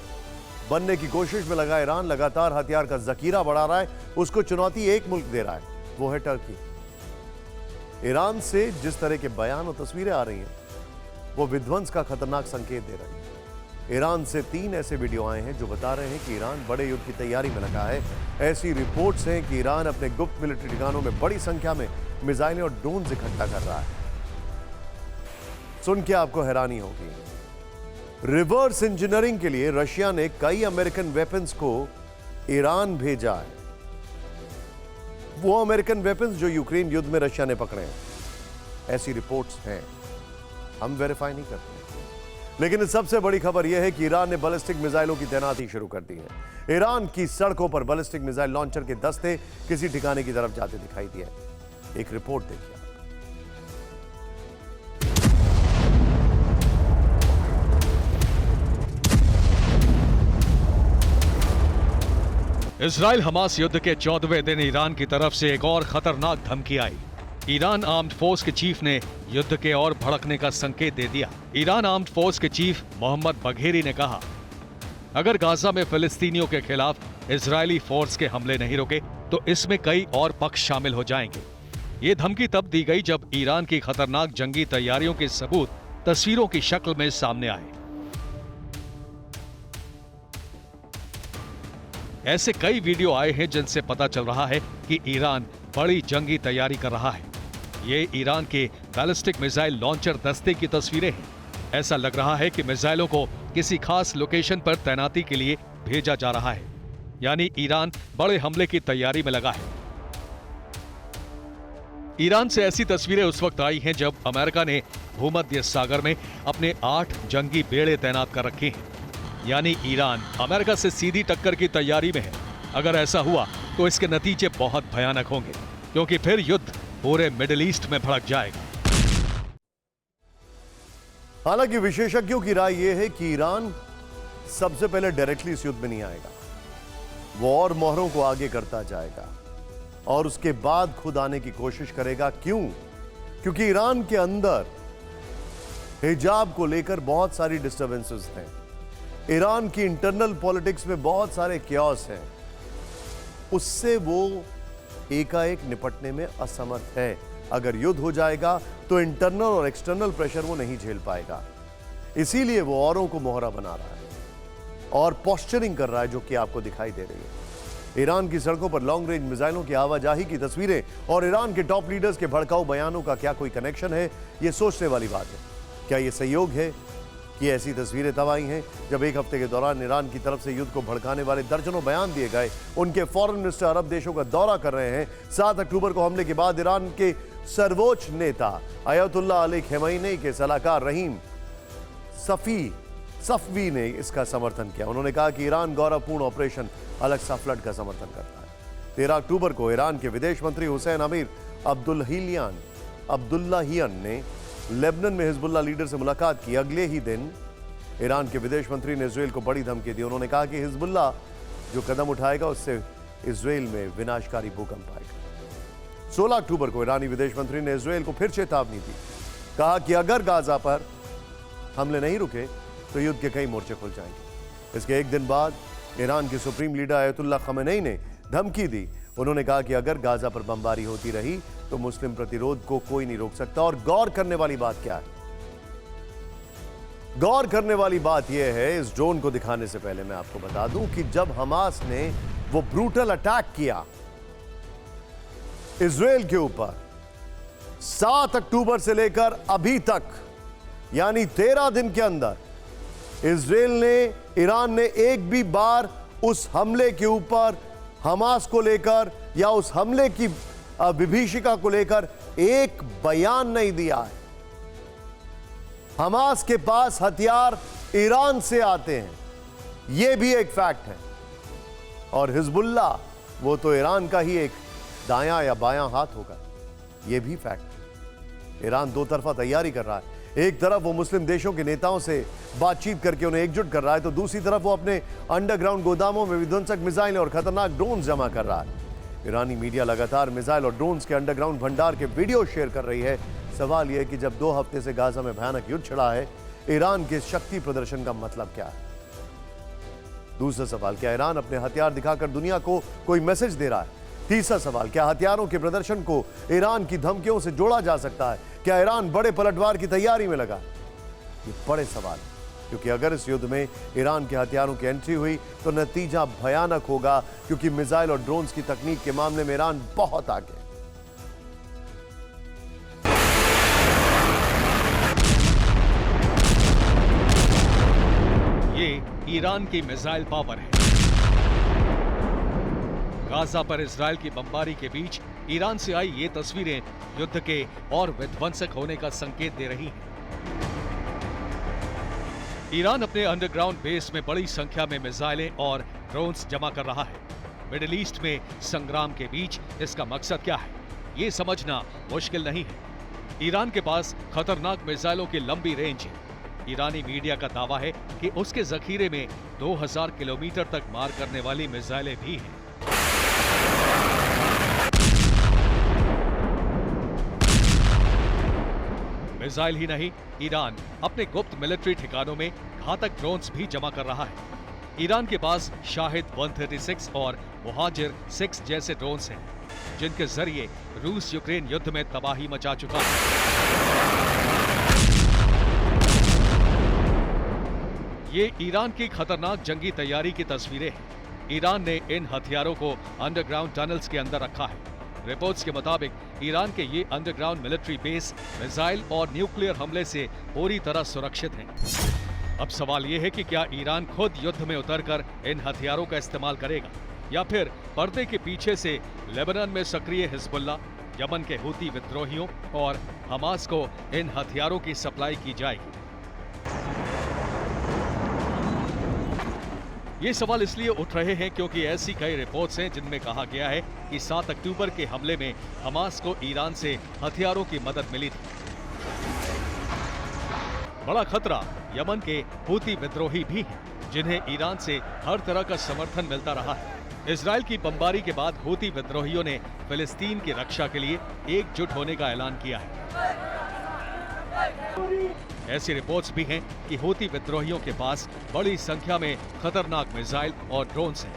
बनने की कोशिश में लगा ईरान लगातार हथियार का जखीरा बढ़ा रहा है। उसको चुनौती एक मुल्क दे रहा है, वो है टर्की। ईरान से जिस तरह के बयान और तस्वीरें आ रही हैं, वो विध्वंस का खतरनाक संकेत दे रही है। ईरान से 3 ऐसे वीडियो आए हैं जो बता रहे हैं कि ईरान बड़े युद्ध की तैयारी में लगा है। ऐसी रिपोर्ट्स हैं कि ईरान अपने गुप्त मिलिट्री ठिकानों में बड़ी संख्या में मिसाइलें और ड्रोन इकट्ठा कर रहा है। सुन के आपको हैरानी होगी, रिवर्स इंजीनियरिंग के लिए रशिया ने कई अमेरिकन वेपन्स को ईरान भेजा है। वो अमेरिकन वेपन्स जो यूक्रेन युद्ध में रशिया ने पकड़े हैं, ऐसी रिपोर्ट्स हैं, हम वेरीफाई नहीं करते। लेकिन सबसे बड़ी खबर यह है कि ईरान ने बैलिस्टिक मिसाइलों की तैनाती शुरू कर दी है। ईरान की सड़कों पर बैलिस्टिक मिसाइल लॉन्चर के दस्ते किसी ठिकाने की तरफ जाते दिखाई दिए। एक रिपोर्ट देखिए। इजराइल हमास युद्ध के 14वें दिन ईरान की तरफ से एक और खतरनाक धमकी आई। ईरान आर्म्ड फोर्स के चीफ ने युद्ध के और भड़कने का संकेत दे दिया। ईरान आर्म्ड फोर्स के चीफ मोहम्मद बघेरी ने कहा, अगर गाजा में फिलिस्तीनियों के खिलाफ इजरायली फोर्स के हमले नहीं रुके तो इसमें कई और पक्ष शामिल हो जाएंगे। ये धमकी तब दी गई जब ईरान की खतरनाक जंगी तैयारियों के सबूत तस्वीरों की शक्ल में सामने आए। ऐसे कई वीडियो आए हैं जिनसे पता चल रहा है कि ईरान बड़ी जंगी तैयारी कर रहा है। ये ईरान के बैलिस्टिक मिसाइल लॉन्चर दस्ते की तस्वीरें हैं। ऐसा लग रहा है कि मिसाइलों को किसी खास लोकेशन पर तैनाती के लिए भेजा जा रहा है, यानी ईरान बड़े हमले की तैयारी में लगा है। ईरान से ऐसी तस्वीरें उस वक्त आई हैं जब अमेरिका ने भूमध्य सागर में अपने 8 जंगी बेड़े तैनात कर रखे हैं, यानी ईरान अमेरिका से सीधी टक्कर की तैयारी में है। अगर ऐसा हुआ तो इसके नतीजे बहुत भयानक होंगे, क्योंकि फिर युद्ध पूरे मिडिल ईस्ट में भड़क जाएगा। हालांकि विशेषज्ञों की राय यह है कि ईरान सबसे पहले डायरेक्टली इस युद्ध में नहीं आएगा। वो और मोहरों को आगे करता जाएगा और उसके बाद खुद आने की कोशिश करेगा। क्यों? क्योंकि ईरान के अंदर हिजाब को लेकर बहुत सारी डिस्टर्बेंसेस हैं। ईरान की इंटरनल पॉलिटिक्स में बहुत सारे क्यास हैं। उससे वो एकाएक निपटने में असमर्थ है। अगर युद्ध हो जाएगा तो इंटरनल और एक्सटर्नल प्रेशर वो नहीं झेल पाएगा। इसीलिए वो औरों को मोहरा बना रहा है और पोस्चरिंग कर रहा है, जो कि आपको दिखाई दे रही है। ईरान की सड़कों पर लॉन्ग रेंज मिसाइलों की आवाजाही की तस्वीरें और ईरान के टॉप लीडर्स के भड़काऊ बयानों का क्या कोई कनेक्शन है? ये सोचने वाली बात है। क्या ये संयोग है कि ऐसी तस्वीरें तब आई हैं जब एक हफ्ते के दौरान ईरान की तरफ से युद्ध को भड़काने वाले दर्जनों बयान दिए गए? उनके फॉरेन मिनिस्टर अरब देशों का दौरा कर रहे हैं। 7 अक्टूबर को हमले के बाद ईरान के सर्वोच्च नेता अयतुल्लाह अली खमेनी के सलाहकार रहीम सफवी ने इसका समर्थन किया। उन्होंने कहा कि ईरान गौरवपूर्ण ऑपरेशन अल-अक्सा फ्लड का समर्थन करता है। 13 अक्टूबर को ईरान के विदेश मंत्री हुसैन अमीर अब्दुल्लाहियन ने लेबनान में हिजबुल्लाह लीडर से मुलाकात की। अगले ही दिन ईरान के विदेश मंत्री ने इजराइल को बड़ी धमकी दी। उन्होंने कहा कि हिजबुल्लाह जो कदम उठाएगा उससे इजराइल में विनाशकारी भूकंप आएगा। 16 अक्टूबर को ईरानी विदेश मंत्री ने इजराइल को फिर चेतावनी दी। कहा कि अगर गाजा पर हमले नहीं रुके तो युद्ध के कई मोर्चे खुल जाएंगे। इसके एक दिन बाद ईरान के सुप्रीम लीडर अयतुल्लाह खमेनी ने धमकी दी। उन्होंने कहा कि अगर गाजा पर बमबारी होती रही तो मुस्लिम प्रतिरोध को कोई नहीं रोक सकता। और गौर करने वाली बात क्या है? गौर करने वाली बात यह है, इस ड्रोन को दिखाने से पहले मैं आपको बता दूं कि जब हमास ने वो ब्रूटल अटैक किया इजराइल के ऊपर 7 अक्टूबर से लेकर अभी तक, यानी 13 दिन के अंदर ईरान ने एक भी बार उस हमले के ऊपर हमास को लेकर या उस हमले की विभीषिका को लेकर एक बयान नहीं दिया है। हमास के पास हथियार ईरान से आते हैं, यह भी एक फैक्ट है। और हिजबुल्लाह वो तो ईरान का ही एक दायां या बायां हाथ होगा, यह भी फैक्ट है। ईरान दो तरफा तैयारी कर रहा है। एक तरफ वो मुस्लिम देशों के नेताओं से बातचीत करके उन्हें एकजुट कर रहा है, तो दूसरी तरफ वो अपने अंडरग्राउंड गोदामों में विध्वंसक मिसाइलें और खतरनाक ड्रोन जमा कर रहा है। ईरानी मीडिया लगातार मिसाइल और ड्रोन्स के अंडरग्राउंड भंडार के वीडियो शेयर कर रही है। सवाल यह है कि जब 2 हफ्ते से गाजा में भयानक युद्ध छिड़ा है, ईरान के शक्ति प्रदर्शन का मतलब क्या है? दूसरा सवाल, क्या ईरान अपने हथियार दिखाकर दुनिया को कोई मैसेज दे रहा है? तीसरा सवाल, क्या हथियारों के प्रदर्शन को ईरान की धमकियों से जोड़ा जा सकता है? क्या ईरान बड़े पलटवार की तैयारी में लगा? ये बड़े सवाल। क्योंकि अगर इस युद्ध में ईरान के हथियारों की एंट्री हुई तो नतीजा भयानक होगा, क्योंकि मिसाइल और ड्रोन्स की तकनीक के मामले में ईरान बहुत आगे है। ये ईरान की मिसाइल पावर है। गाजा पर इजरायल की बमबारी के बीच ईरान से आई ये तस्वीरें युद्ध के और विध्वंसक होने का संकेत दे रही हैं। ईरान अपने अंडरग्राउंड बेस में बड़ी संख्या में मिसाइलें और ड्रोन्स जमा कर रहा है। मिडिल ईस्ट में संग्राम के बीच इसका मकसद क्या है, ये समझना मुश्किल नहीं है। ईरान के पास खतरनाक मिसाइलों की लंबी रेंज है। ईरानी मीडिया का दावा है कि उसके जखीरे में 2000 किलोमीटर तक मार करने वाली मिसाइलें भी हैं। मिसाइल ही नहीं, ईरान अपने गुप्त मिलिट्री ठिकानों में घातक ड्रोन्स भी जमा कर रहा है। ईरान के पास शाहिद 136 और मुहाजिर 6 जैसे ड्रोन्स हैं, जिनके जरिए रूस यूक्रेन युद्ध में तबाही मचा चुका है। ये ईरान की खतरनाक जंगी तैयारी की तस्वीरें हैं। ईरान ने इन हथियारों को अंडरग्राउंड टनल्स के अंदर रखा है। रिपोर्ट्स के मुताबिक ईरान के ये अंडरग्राउंड मिलिट्री बेस मिसाइल और न्यूक्लियर हमले से पूरी तरह सुरक्षित हैं। अब सवाल ये है कि क्या ईरान खुद युद्ध में उतरकर इन हथियारों का इस्तेमाल करेगा, या फिर पर्दे के पीछे से लेबनान में सक्रिय हिजबुल्लाह, यमन के हूती विद्रोहियों और हमास को इन हथियारों की सप्लाई की जाएगी। ये सवाल इसलिए उठ रहे हैं क्योंकि ऐसी कई रिपोर्ट्स हैं जिनमें कहा गया है कि 7 अक्टूबर के हमले में हमास को ईरान से हथियारों की मदद मिली थी। बड़ा खतरा यमन के हूती विद्रोही भी हैं, जिन्हें ईरान से हर तरह का समर्थन मिलता रहा है। इजरायल की बमबारी के बाद हूती विद्रोहियों ने फिलिस्तीन की रक्षा के लिए एकजुट होने का ऐलान किया है। ऐसी रिपोर्ट्स भी हैं कि हूती विद्रोहियों के पास बड़ी संख्या में खतरनाक मिसाइल और ड्रोन्स हैं।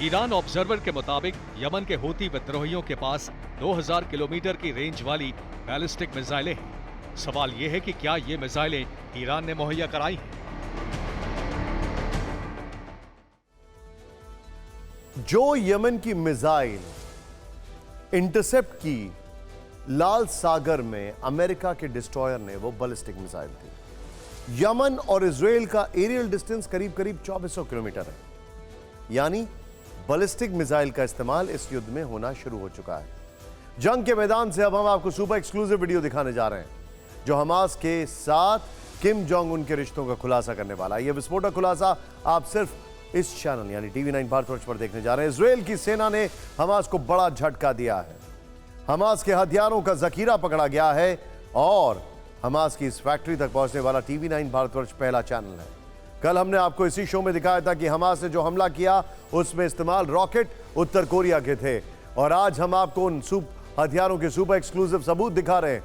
ईरान ऑब्जर्वर के मुताबिक यमन के हूती विद्रोहियों के पास 2000 किलोमीटर की रेंज वाली बैलिस्टिक मिसाइलें हैं। सवाल यह है कि क्या ये मिसाइलें ईरान ने मुहैया कराई हैं? जो यमन की मिसाइल इंटरसेप्ट की लाल सागर में अमेरिका के डिस्ट्रॉयर ने, वो बैलिस्टिक मिसाइल थी। यमन और इजराइल का एरियल डिस्टेंस करीब करीब 2400 किलोमीटर है, यानी बैलिस्टिक मिसाइल का इस्तेमाल इस युद्ध में होना शुरू हो चुका है। जंग के मैदान से अब हम आपको सुपर एक्सक्लूसिव वीडियो दिखाने जा रहे हैं, जो हमास के साथ किम जोंग उन के रिश्तों का खुलासा करने वाला है। यह विस्फोटक खुलासा आप सिर्फ इस चैनल यानी TV9 भारतवर्ष पर देखने जा रहे हैं। इजराइल की सेना ने हमास को बड़ा झटका दिया है। हमास के हथियारों का जखीरा पकड़ा गया है और हमास की इस फैक्ट्री तक पहुंचने वाला TV9 भारतवर्ष पहला चैनल है। कल हमने आपको इसी शो में दिखाया था कि हमास ने जो हमला किया उसमें इस्तेमाल रॉकेट उत्तर कोरिया के थे, और आज हम आपको उन हथियारों के सुपर एक्सक्लूसिव सबूत दिखा रहे हैं।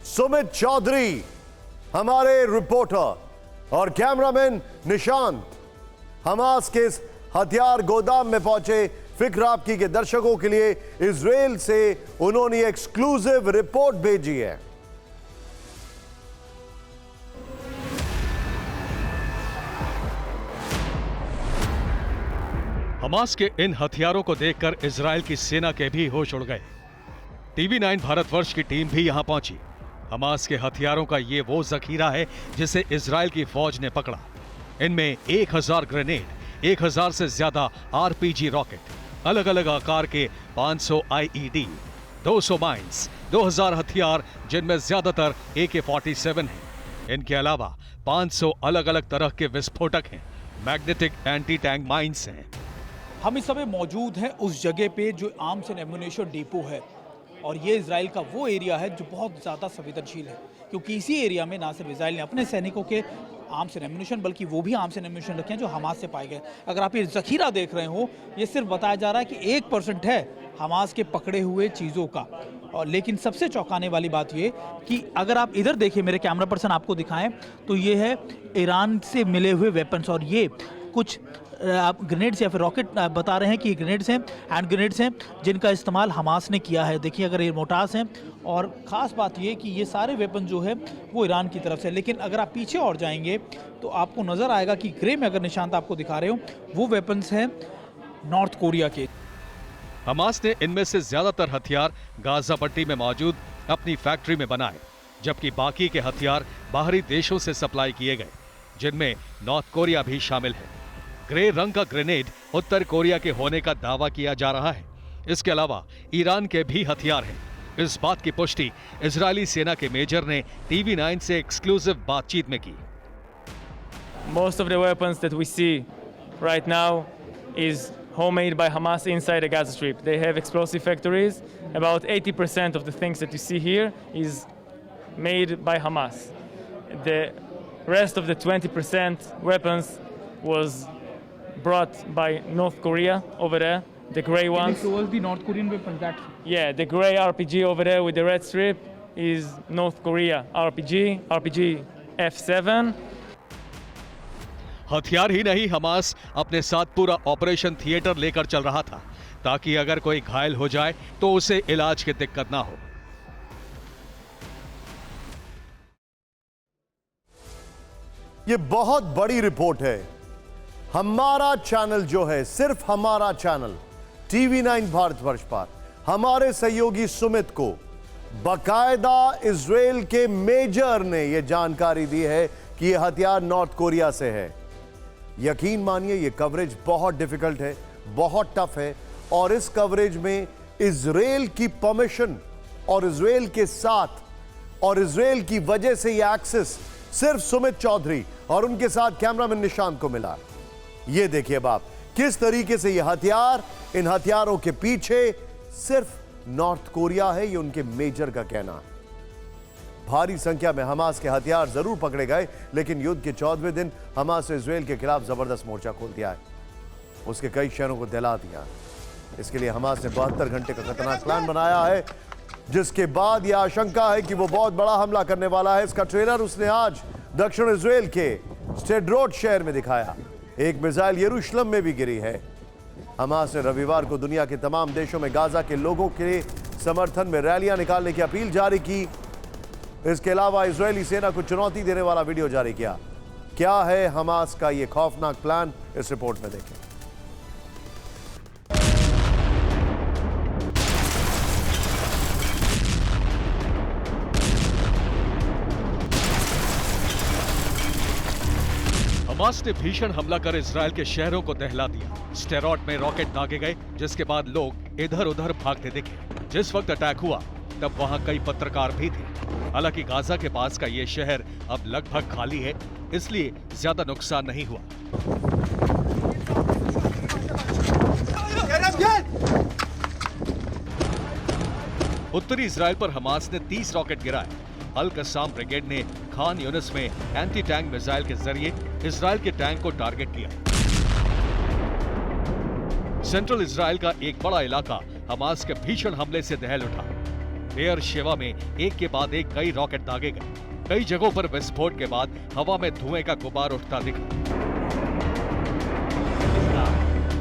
सुमित चौधरी हमारे रिपोर्टर और कैमरामैन निशांत हमास के इस हथियार गोदाम में पहुंचे। फिक्र आपकी के दर्शकों के लिए इजराइल से उन्होंने एक्सक्लूसिव रिपोर्ट भेजी है। हमास के इन हथियारों को देखकर इजराइल की सेना के भी होश उड़ गए। TV9 भारतवर्ष की टीम भी यहां पहुंची। हमास के हथियारों का ये वो जखीरा है जिसे इजराइल की फौज ने पकड़ा। इनमें 1000 ग्रेनेड, 1000 से ज्यादा RPG रॉकेट, अलग अलग आकार के 500 IED, 200 माइंस, 2000 हथियार जिनमें ज्यादातर AK-47 हैं। इनके अलावा 500 अलग अलग तरह के विस्फोटक हैं, मैग्नेटिक एंटी टैंक माइंस हैं। हम इस समय मौजूद हैं उस जगह पे जो आर्म्स एंड एम्युनिशन डिपो है, और ये इजराइल का वो एरिया है जो बहुत ज़्यादा संवेदनशील है, क्योंकि इसी एरिया में ना सिर्फ इजराइल ने अपने सैनिकों के आर्म्स एंड एम्युनिशन बल्कि वो भी आर्म्स एंड एम्युनिशन रखे हैं जो हमास से पाए गए। अगर आप ये जखीरा देख रहे हो, ये सिर्फ बताया जा रहा है कि 1% है हमास के पकड़े हुए चीज़ों का। और लेकिन सबसे चौंकाने वाली बात ये कि अगर आप इधर देखिए, मेरे कैमरा पर्सन आपको दिखाएं, तो ये है ईरान से मिले हुए वेपन्स, और ये कुछ आप ग्रेनेड्स या फिर रॉकेट बता रहे हैं कि ये ग्रेनेड्स हैं, हैंड ग्रेनेड्स हैं, जिनका इस्तेमाल हमास ने किया है। देखिए अगर ये मोटार्स हैं, और ख़ास बात ये कि ये सारे वेपन जो है वो ईरान की तरफ से। लेकिन अगर आप पीछे और जाएंगे तो आपको नज़र आएगा कि ग्रे में अगर निशान आपको दिखा रहे हो वो वेपन्स हैं नॉर्थ कोरिया के। हमास ने इनमें से ज्यादातर हथियार गाजा पट्टी में मौजूद अपनी फैक्ट्री में बनाए, जबकि बाकी के हथियार बाहरी देशों से सप्लाई किए गए, जिनमें नॉर्थ कोरिया भी शामिल है। ग्रे रंग का ग्रेनेड उत्तर कोरिया के होने का दावा किया जा रहा है। इसके अलावा ईरान के भी हथियार हैं। इस बात की पुष्टि इजरायली सेना के मेजर ने TV9 से एक्सक्लूसिव बातचीत में की। Most of the weapons that we see right now is homemade by Hamas inside the Gaza Strip. They have explosive factories. About 80% of the things that you see here is made by Hamas. The rest of the 20% weapons was brought by North Korea over there, the gray ones. Can you show us the North Korean weapons? Yeah, the gray RPG over there with the red strip is North Korea RPG F7. हथियार ही नहीं, Hamas अपने साथ पूरा operation theatre लेकर चल रहा था, ताकि अगर कोई घायल हो जाए तो उसे इलाज की दिक्कत ना हो। ये बहुत बड़ी रिपोर्ट है। हमारा चैनल जो है, सिर्फ हमारा चैनल TV9 भारतवर्ष पर हमारे सहयोगी सुमित को बकायदा इजराइल के मेजर ने यह जानकारी दी है कि यह हथियार नॉर्थ कोरिया से है। यकीन मानिए यह कवरेज बहुत डिफिकल्ट है, बहुत टफ है, और इस कवरेज में इजराइल की परमिशन और इजराइल के साथ और इजराइल की वजह से यह एक्सेस सिर्फ सुमित चौधरी और उनके साथ कैमरामैन निशांत को मिला। यह देखिए अब आप किस तरीके से यह हथियार, इन हथियारों के पीछे सिर्फ नॉर्थ कोरिया है, यह उनके मेजर का कहना है। भारी संख्या में हमास के हथियार जरूर पकड़े गए, लेकिन युद्ध के 14वें दिन हमास ने इजराइल के खिलाफ जबरदस्त मोर्चा खोल दिया है, उसके कई शहरों को दहला दिया। इसके लिए हमास ने 72 घंटे का खतरनाक प्लान बनाया है, जिसके बाद यह आशंका है कि वो बहुत बड़ा हमला करने वाला है। इसका ट्रेलर उसने आज दक्षिण इजराइल के स्टेडरोट शहर में दिखाया। एक मिसाइल यरूशलेम में भी गिरी है। हमास ने रविवार को दुनिया के तमाम देशों में गाजा के लोगों के समर्थन में रैलियां निकालने की अपील जारी की। इसके अलावा इजरायली सेना को चुनौती देने वाला वीडियो जारी किया। क्या है हमास का यह खौफनाक प्लान, इस रिपोर्ट में देखें। हमास ने भीषण हमला कर इजराइल के शहरों को दहला दिया। स्टेरोट में रॉकेट दागे गए, जिसके बाद लोग इधर उधर भागते दिखे। जिस वक्त अटैक हुआ तब वहां कई पत्रकार भी थे। हालांकि गाजा के पास का ये शहर अब लगभग खाली है, इसलिए ज्यादा नुकसान नहीं हुआ। उत्तरी इजराइल पर हमास ने 30 रॉकेट गिराए। अल कसाम ब्रिगेड ने खान यूनिस में एंटी टैंक मिसाइल के जरिए इजराइल के टैंक को टारगेट किया। सेंट्रल इजराइल का एक बड़ा इलाका हमास के भीषण हमले से दहल उठा। बेयर शेवा में एक के बाद एक कई रॉकेट दागे गए। कई जगहों पर विस्फोट के बाद हवा में धुएं का गुबार उठता दिखा।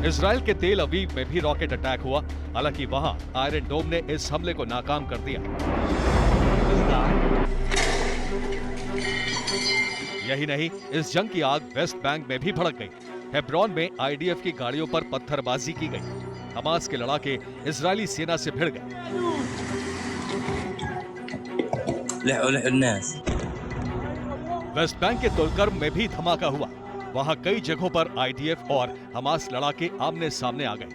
इजराइल के तेल अवीव में भी रॉकेट अटैक हुआ, हालांकि वहां आयरन डोम ने इस हमले को नाकाम कर दिया। यही नहीं, इस जंग की आग वेस्ट बैंक में भी भड़क गई। हेब्रोन में IDF की गाड़ियों पर पत्थरबाजी की गई। हमास के लड़ाके इजरायली सेना से भिड़ गए। वेस्ट बैंक के तुलकर्म में भी धमाका हुआ। वहां कई जगहों पर IDF और हमास लड़ाके आमने सामने आ गए।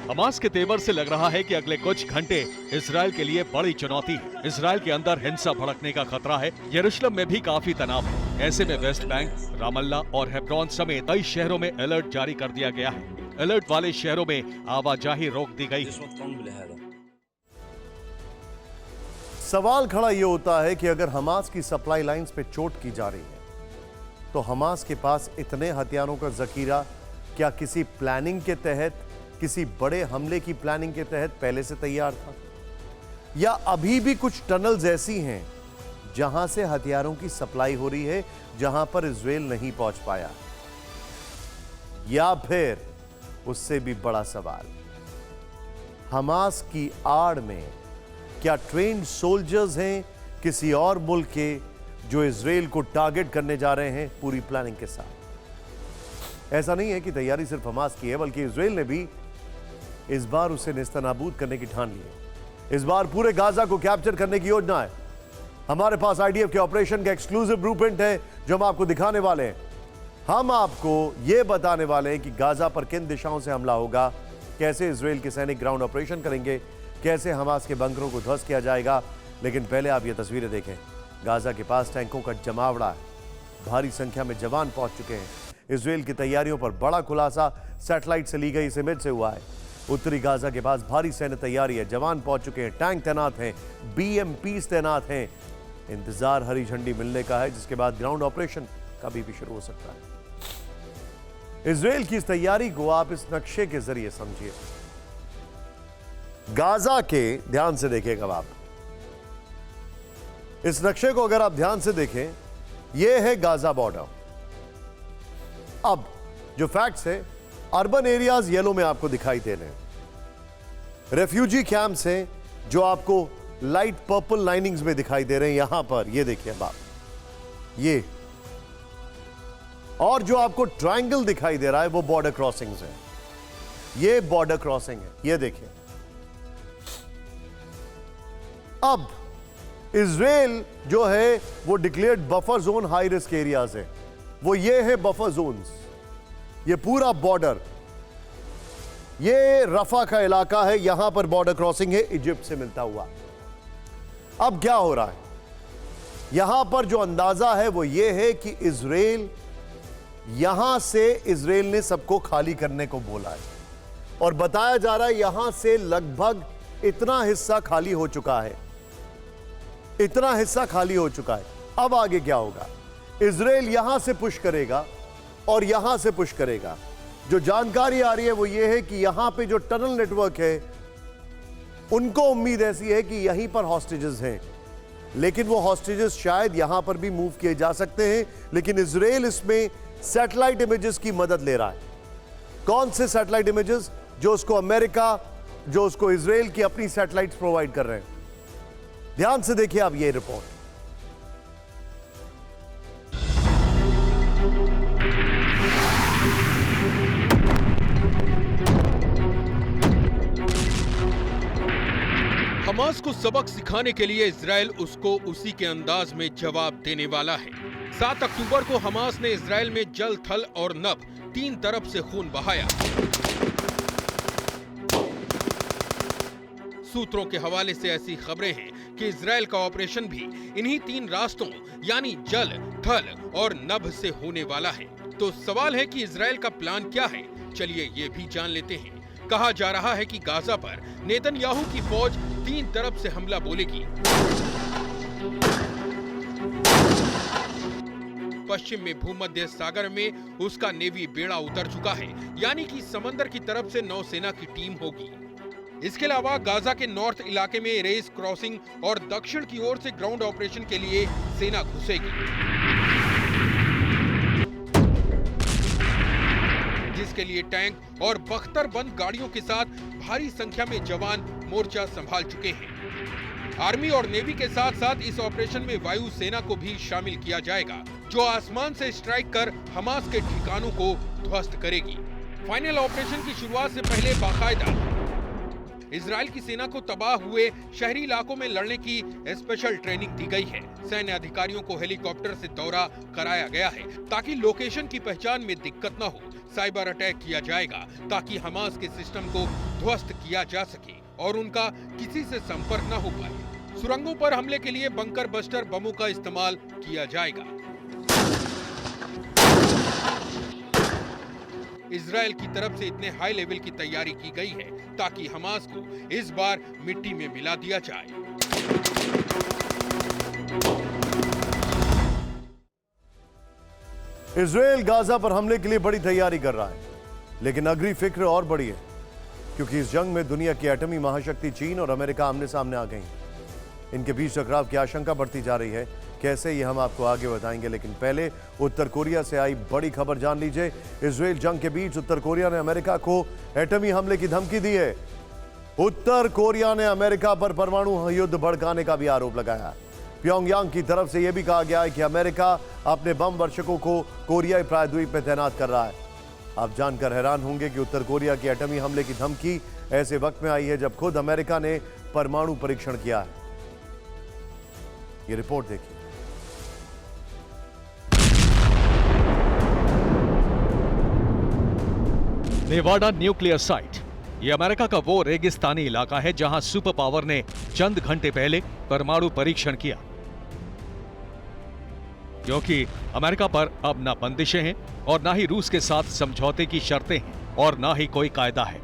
हमास के तेवर से लग रहा है कि अगले कुछ घंटे इजराइल के लिए बड़ी चुनौती है। इजराइल के अंदर हिंसा भड़कने का खतरा है। यरूशलेम में भी काफी तनाव है। ऐसे में वेस्ट बैंक, रामल्ला और हेब्रोन समेत कई शहरों में अलर्ट जारी कर दिया गया है। अलर्ट वाले शहरों में आवाजाही रोक दी गई। सवाल खड़ा यह होता है कि अगर हमास की सप्लाई लाइंस पे चोट की जा रही है, तो हमास के पास इतने हथियारों का जखीरा क्या किसी प्लानिंग के तहत, किसी बड़े हमले की प्लानिंग के तहत पहले से तैयार था, या अभी भी कुछ टनल्स ऐसी हैं जहां से हथियारों की सप्लाई हो रही है, जहां पर इजराइल नहीं पहुंच पाया। या फिर उससे भी बड़ा सवाल, हमास की आड़ में क्या ट्रेन्ड सोल्जर्स हैं किसी और मुल्क के, जो इजराइल को टारगेट करने जा रहे हैं पूरी प्लानिंग के साथ। ऐसा नहीं है कि तैयारी सिर्फ हमास की है, बल्कि इजराइल ने भी इस बार उसे नेस्तनाबूद करने की ठान ली है। इस बार पूरे गाजा को कैप्चर करने की योजना है। हमारे पास आईडीएफ के ऑपरेशन का एक्सक्लूसिव ब्लूप्रिंट है जो हम आपको दिखाने वाले हैं। हम आपको यह बताने वाले हैं कि गाजा पर किन दिशाओं से हमला होगा, कैसे इजराइल के सैनिक ग्राउंड ऑपरेशन करेंगे, कैसे हमास के बंकरों को ध्वस्त किया जाएगा। लेकिन पहले आप ये तस्वीरें देखें। गाजा के पास टैंकों का जमावड़ा है, भारी संख्या में जवान पहुंच चुके हैं। इजराइल की तैयारियों पर बड़ा खुलासा सैटेलाइट से ली गई इस इमेज से हुआ है। उत्तरी गाजा के पास भारी सैन्य तैयारी है, जवान पहुंच चुके हैं, टैंक तैनात हैं, BMPs तैनात हैं। इंतजार हरी झंडी मिलने का है, जिसके बाद ग्राउंड ऑपरेशन कभी भी शुरू हो सकता है। इजराइल की इस तैयारी को आप इस नक्शे के जरिए समझिए। गाजा के, ध्यान से देखिएगा आप इस नक्शे को, अगर आप ध्यान से देखें, यह है गाजा बॉर्डर। अब जो फैक्ट्स है, अर्बन एरियाज येलो में आपको दिखाई दे रहे हैं, रेफ्यूजी कैंप्स हैं जो आपको लाइट पर्पल लाइनिंग्स में दिखाई दे रहे हैं। यहां पर ये देखिए आप, ये और जो आपको ट्रायंगल दिखाई दे रहा है वो बॉर्डर क्रॉसिंग्स है। ये बॉर्डर क्रॉसिंग है, ये देखिए। अब इजराइल जो है वो declared buffer zone high risk areas है, वो ये है बफर जोन्स। ये पूरा बॉर्डर, ये रफा का इलाका है, यहां पर बॉर्डर क्रॉसिंग है इजिप्ट से मिलता हुआ। अब क्या हो रहा है यहां पर, जो अंदाजा है वो ये है कि इजराइल, यहां से इजराइल ने सबको खाली करने को बोला है और बताया जा रहा है यहां से लगभग इतना हिस्सा खाली हो चुका है, इतना हिस्सा खाली हो चुका है। अब आगे क्या होगा, इजराइल यहां से पुश करेगा और यहां से पुश करेगा। जो जानकारी आ रही है वो ये है कि यहां पे जो टनल नेटवर्क है, उनको उम्मीद ऐसी है कि यहीं पर हॉस्टेजेस हैं, लेकिन वो हॉस्टेजेस शायद यहां पर भी मूव किए जा सकते हैं। लेकिन इजराइल इसमें सैटेलाइट इमेजेस की मदद ले रहा है। कौन से सैटेलाइट इमेजेस? जो उसको अमेरिका, जो उसको इजराइल की अपनी सैटेलाइट्स प्रोवाइड कर रहे हैं। ध्यान से देखिए आप ये रिपोर्ट। हमास को सबक सिखाने के लिए इजराइल उसको उसी के अंदाज में जवाब देने वाला है। 7 अक्टूबर को हमास ने इजराइल में जल, थल और नभ, 3 तरफ से खून बहाया। सूत्रों के हवाले से ऐसी खबरें हैं कि इजराइल का ऑपरेशन भी इन्हीं 3 रास्तों यानी जल, थल और नभ से होने वाला है। तो सवाल है कि इजराइल का प्लान क्या है? चलिए ये भी जान लेते हैं। कहा जा रहा है कि गाजा पर नेतन्याहू की फौज 3 तरफ से हमला बोलेगी। पश्चिम में भूमध्य सागर में उसका नेवी बेड़ा उतर चुका है, यानी कि समंदर की तरफ से नौसेना की टीम होगी। इसके अलावा गाजा के नॉर्थ इलाके में रेस क्रॉसिंग और दक्षिण की ओर से ग्राउंड ऑपरेशन के लिए सेना घुसेगी, जिसके लिए टैंक और बख्तरबंद गाड़ियों के साथ भारी संख्या में जवान मोर्चा संभाल चुके हैं। आर्मी और नेवी के साथ साथ इस ऑपरेशन में वायु सेना को भी शामिल किया जाएगा, जो आसमान से स्ट्राइक कर हमास के ठिकानों को ध्वस्त करेगी। फाइनल ऑपरेशन की शुरुआत से पहले बाकायदा इजराइल की सेना को तबाह हुए शहरी इलाकों में लड़ने की स्पेशल ट्रेनिंग दी गई है। सैन्य अधिकारियों को हेलीकॉप्टर से दौरा कराया गया है ताकि लोकेशन की पहचान में दिक्कत न हो। साइबर अटैक किया जाएगा ताकि हमास के सिस्टम को ध्वस्त किया जा सके और उनका किसी से संपर्क न हो पाए। सुरंगों पर हमले के लिए बंकर बस्टर बमों का इस्तेमाल किया जाएगा। इजराइल की तरफ से इतने हाई लेवल की तैयारी की गई है ताकि हमास को इस बार मिट्टी में मिला दिया जाए। इजराइल गाजा पर हमले के लिए बड़ी तैयारी कर रहा है, लेकिन अगली फिक्र और बड़ी है, क्योंकि इस जंग में दुनिया की एटमी महाशक्ति चीन और अमेरिका आमने सामने आ गई। इनके बीच टकराव की आशंका बढ़ती जा रही है। कैसे, ये हम आपको आगे बताएंगे। लेकिन पहले उत्तर कोरिया से आई बड़ी खबर जान लीजिए। इजराइल जंग के बीच उत्तर कोरिया ने अमेरिका को एटमी हमले की धमकी दी है। उत्तर कोरिया ने अमेरिका पर परमाणु युद्ध भड़काने का भी आरोप लगाया। प्योंगयांग की तरफ से यह भी कहा गया है कि अमेरिका अपने बम वर्षकों को कोरियाई प्रायद्वीप में तैनात कर रहा है। आप जानकर हैरान होंगे कि उत्तर कोरिया की एटमी हमले की धमकी ऐसे वक्त में आई है जब खुद अमेरिका ने परमाणु परीक्षण किया है। ये रिपोर्ट देखिए। नेवाडा न्यूक्लियर साइट, ये अमेरिका का वो रेगिस्तानी इलाका है जहां सुपर पावर ने चंद घंटे पहले परमाणु परीक्षण किया। क्योंकि अमेरिका पर अब ना बंदिशें हैं और ना ही रूस के साथ समझौते की शर्तें हैं और ना ही कोई कायदा है।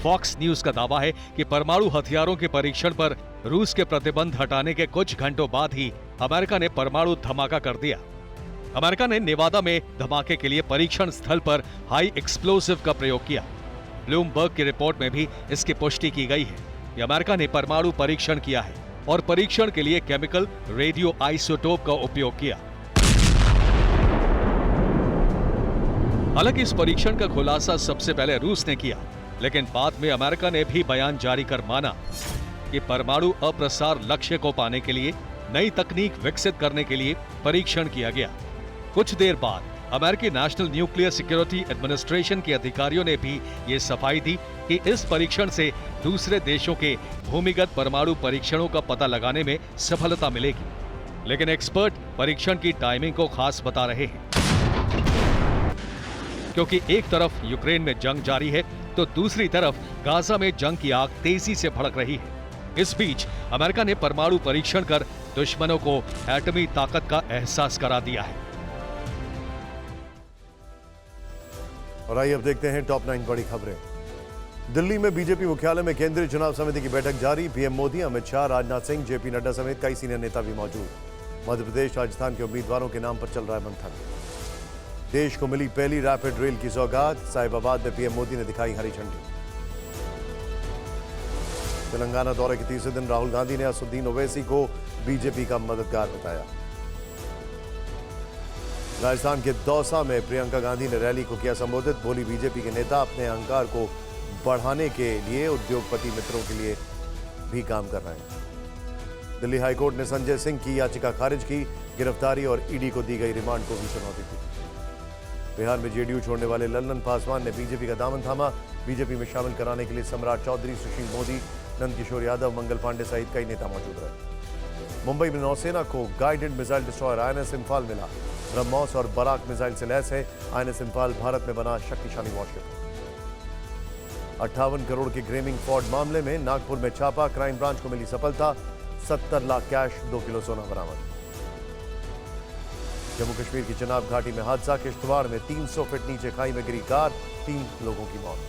फॉक्स न्यूज का दावा है कि परमाणु हथियारों के परीक्षण पर रूस के प्रतिबंध हटाने के कुछ घंटों बाद ही अमेरिका ने परमाणु धमाका कर दिया। अमेरिका ने नेवादा में धमाके के लिए परीक्षण स्थल पर हाई एक्सप्लोसिव का प्रयोग किया। ब्लूमबर्ग की रिपोर्ट में भी इसकी पुष्टि की गई है कि अमेरिका ने परमाणु परीक्षण किया है और परीक्षण के लिए केमिकल रेडियो आइसोटोप का उपयोग किया। हालांकि इस परीक्षण का खुलासा सबसे पहले रूस ने किया, लेकिन बाद में अमेरिका ने भी बयान जारी कर माना कि परमाणु अप्रसार लक्ष्य को पाने के लिए नई तकनीक विकसित करने के लिए परीक्षण किया गया। कुछ देर बाद अमेरिकी नेशनल न्यूक्लियर सिक्योरिटी एडमिनिस्ट्रेशन के अधिकारियों ने भी ये सफाई दी कि इस परीक्षण से दूसरे देशों के भूमिगत परमाणु परीक्षणों का पता लगाने में सफलता मिलेगी। लेकिन एक्सपर्ट परीक्षण की टाइमिंग को खास बता रहे हैं, क्योंकि एक तरफ यूक्रेन में जंग जारी है तो दूसरी तरफ गाजा में जंग की आग तेजी से भड़क रही है। इस बीच अमेरिका ने परमाणु परीक्षण कर दुश्मनों को एटमी ताकत का एहसास करा दिया है। और आइए अब देखते हैं टॉप 9 बड़ी खबरें। दिल्ली में बीजेपी मुख्यालय में केंद्रीय चुनाव समिति की बैठक जारी। पीएम मोदी, अमित शाह, राजनाथ सिंह, जेपी नड्डा समेत कई सीनियर नेता भी मौजूद। मध्य प्रदेश, राजस्थान के उम्मीदवारों के नाम पर चल रहा है मंथन। देश को मिली पहली रैपिड रेल की सौगात। साहिबाबाद में पीएम मोदी ने दिखाई हरी झंडी। तेलंगाना दौरे के तीसरे दिन राहुल गांधी ने असुद्दीन ओवैसी को बीजेपी का मददगार बताया। राजस्थान के दौसा में प्रियंका गांधी ने रैली को किया संबोधित। बोली, बीजेपी के नेता अपने अहंकार को बढ़ाने के लिए उद्योगपति मित्रों के लिए भी काम कर रहे हैं। दिल्ली हाईकोर्ट ने संजय सिंह की याचिका खारिज की। गिरफ्तारी और ईडी को दी गई रिमांड को भी चुनौती दी। बिहार में जेडीयू छोड़ने वाले लल्लन पासवान ने बीजेपी का दामन थामा। बीजेपी में शामिल कराने के लिए सम्राट चौधरी, सुशील मोदी, नंदकिशोर यादव, मंगल पांडे सहित कई नेता मौजूद रहे। मुंबई में नौसेना को guided missile destroyer INS Imphal मिला। ब्रह्मोस और बराक मिसाइल से लैस है आईएनएस इंफाल। भारत में बना शक्तिशाली वॉरशिप। 58 करोड़ के ग्रेमिंग फ्रॉड मामले में नागपुर में छापा। क्राइम ब्रांच को मिली सफलता। 70 लाख कैश, 2 किलो सोना बरामद। जम्मू कश्मीर की चिनाब घाटी में हादसा। किश्तवाड़ में 300 फीट नीचे खाई में गिरी कार, 3 लोगों की मौत।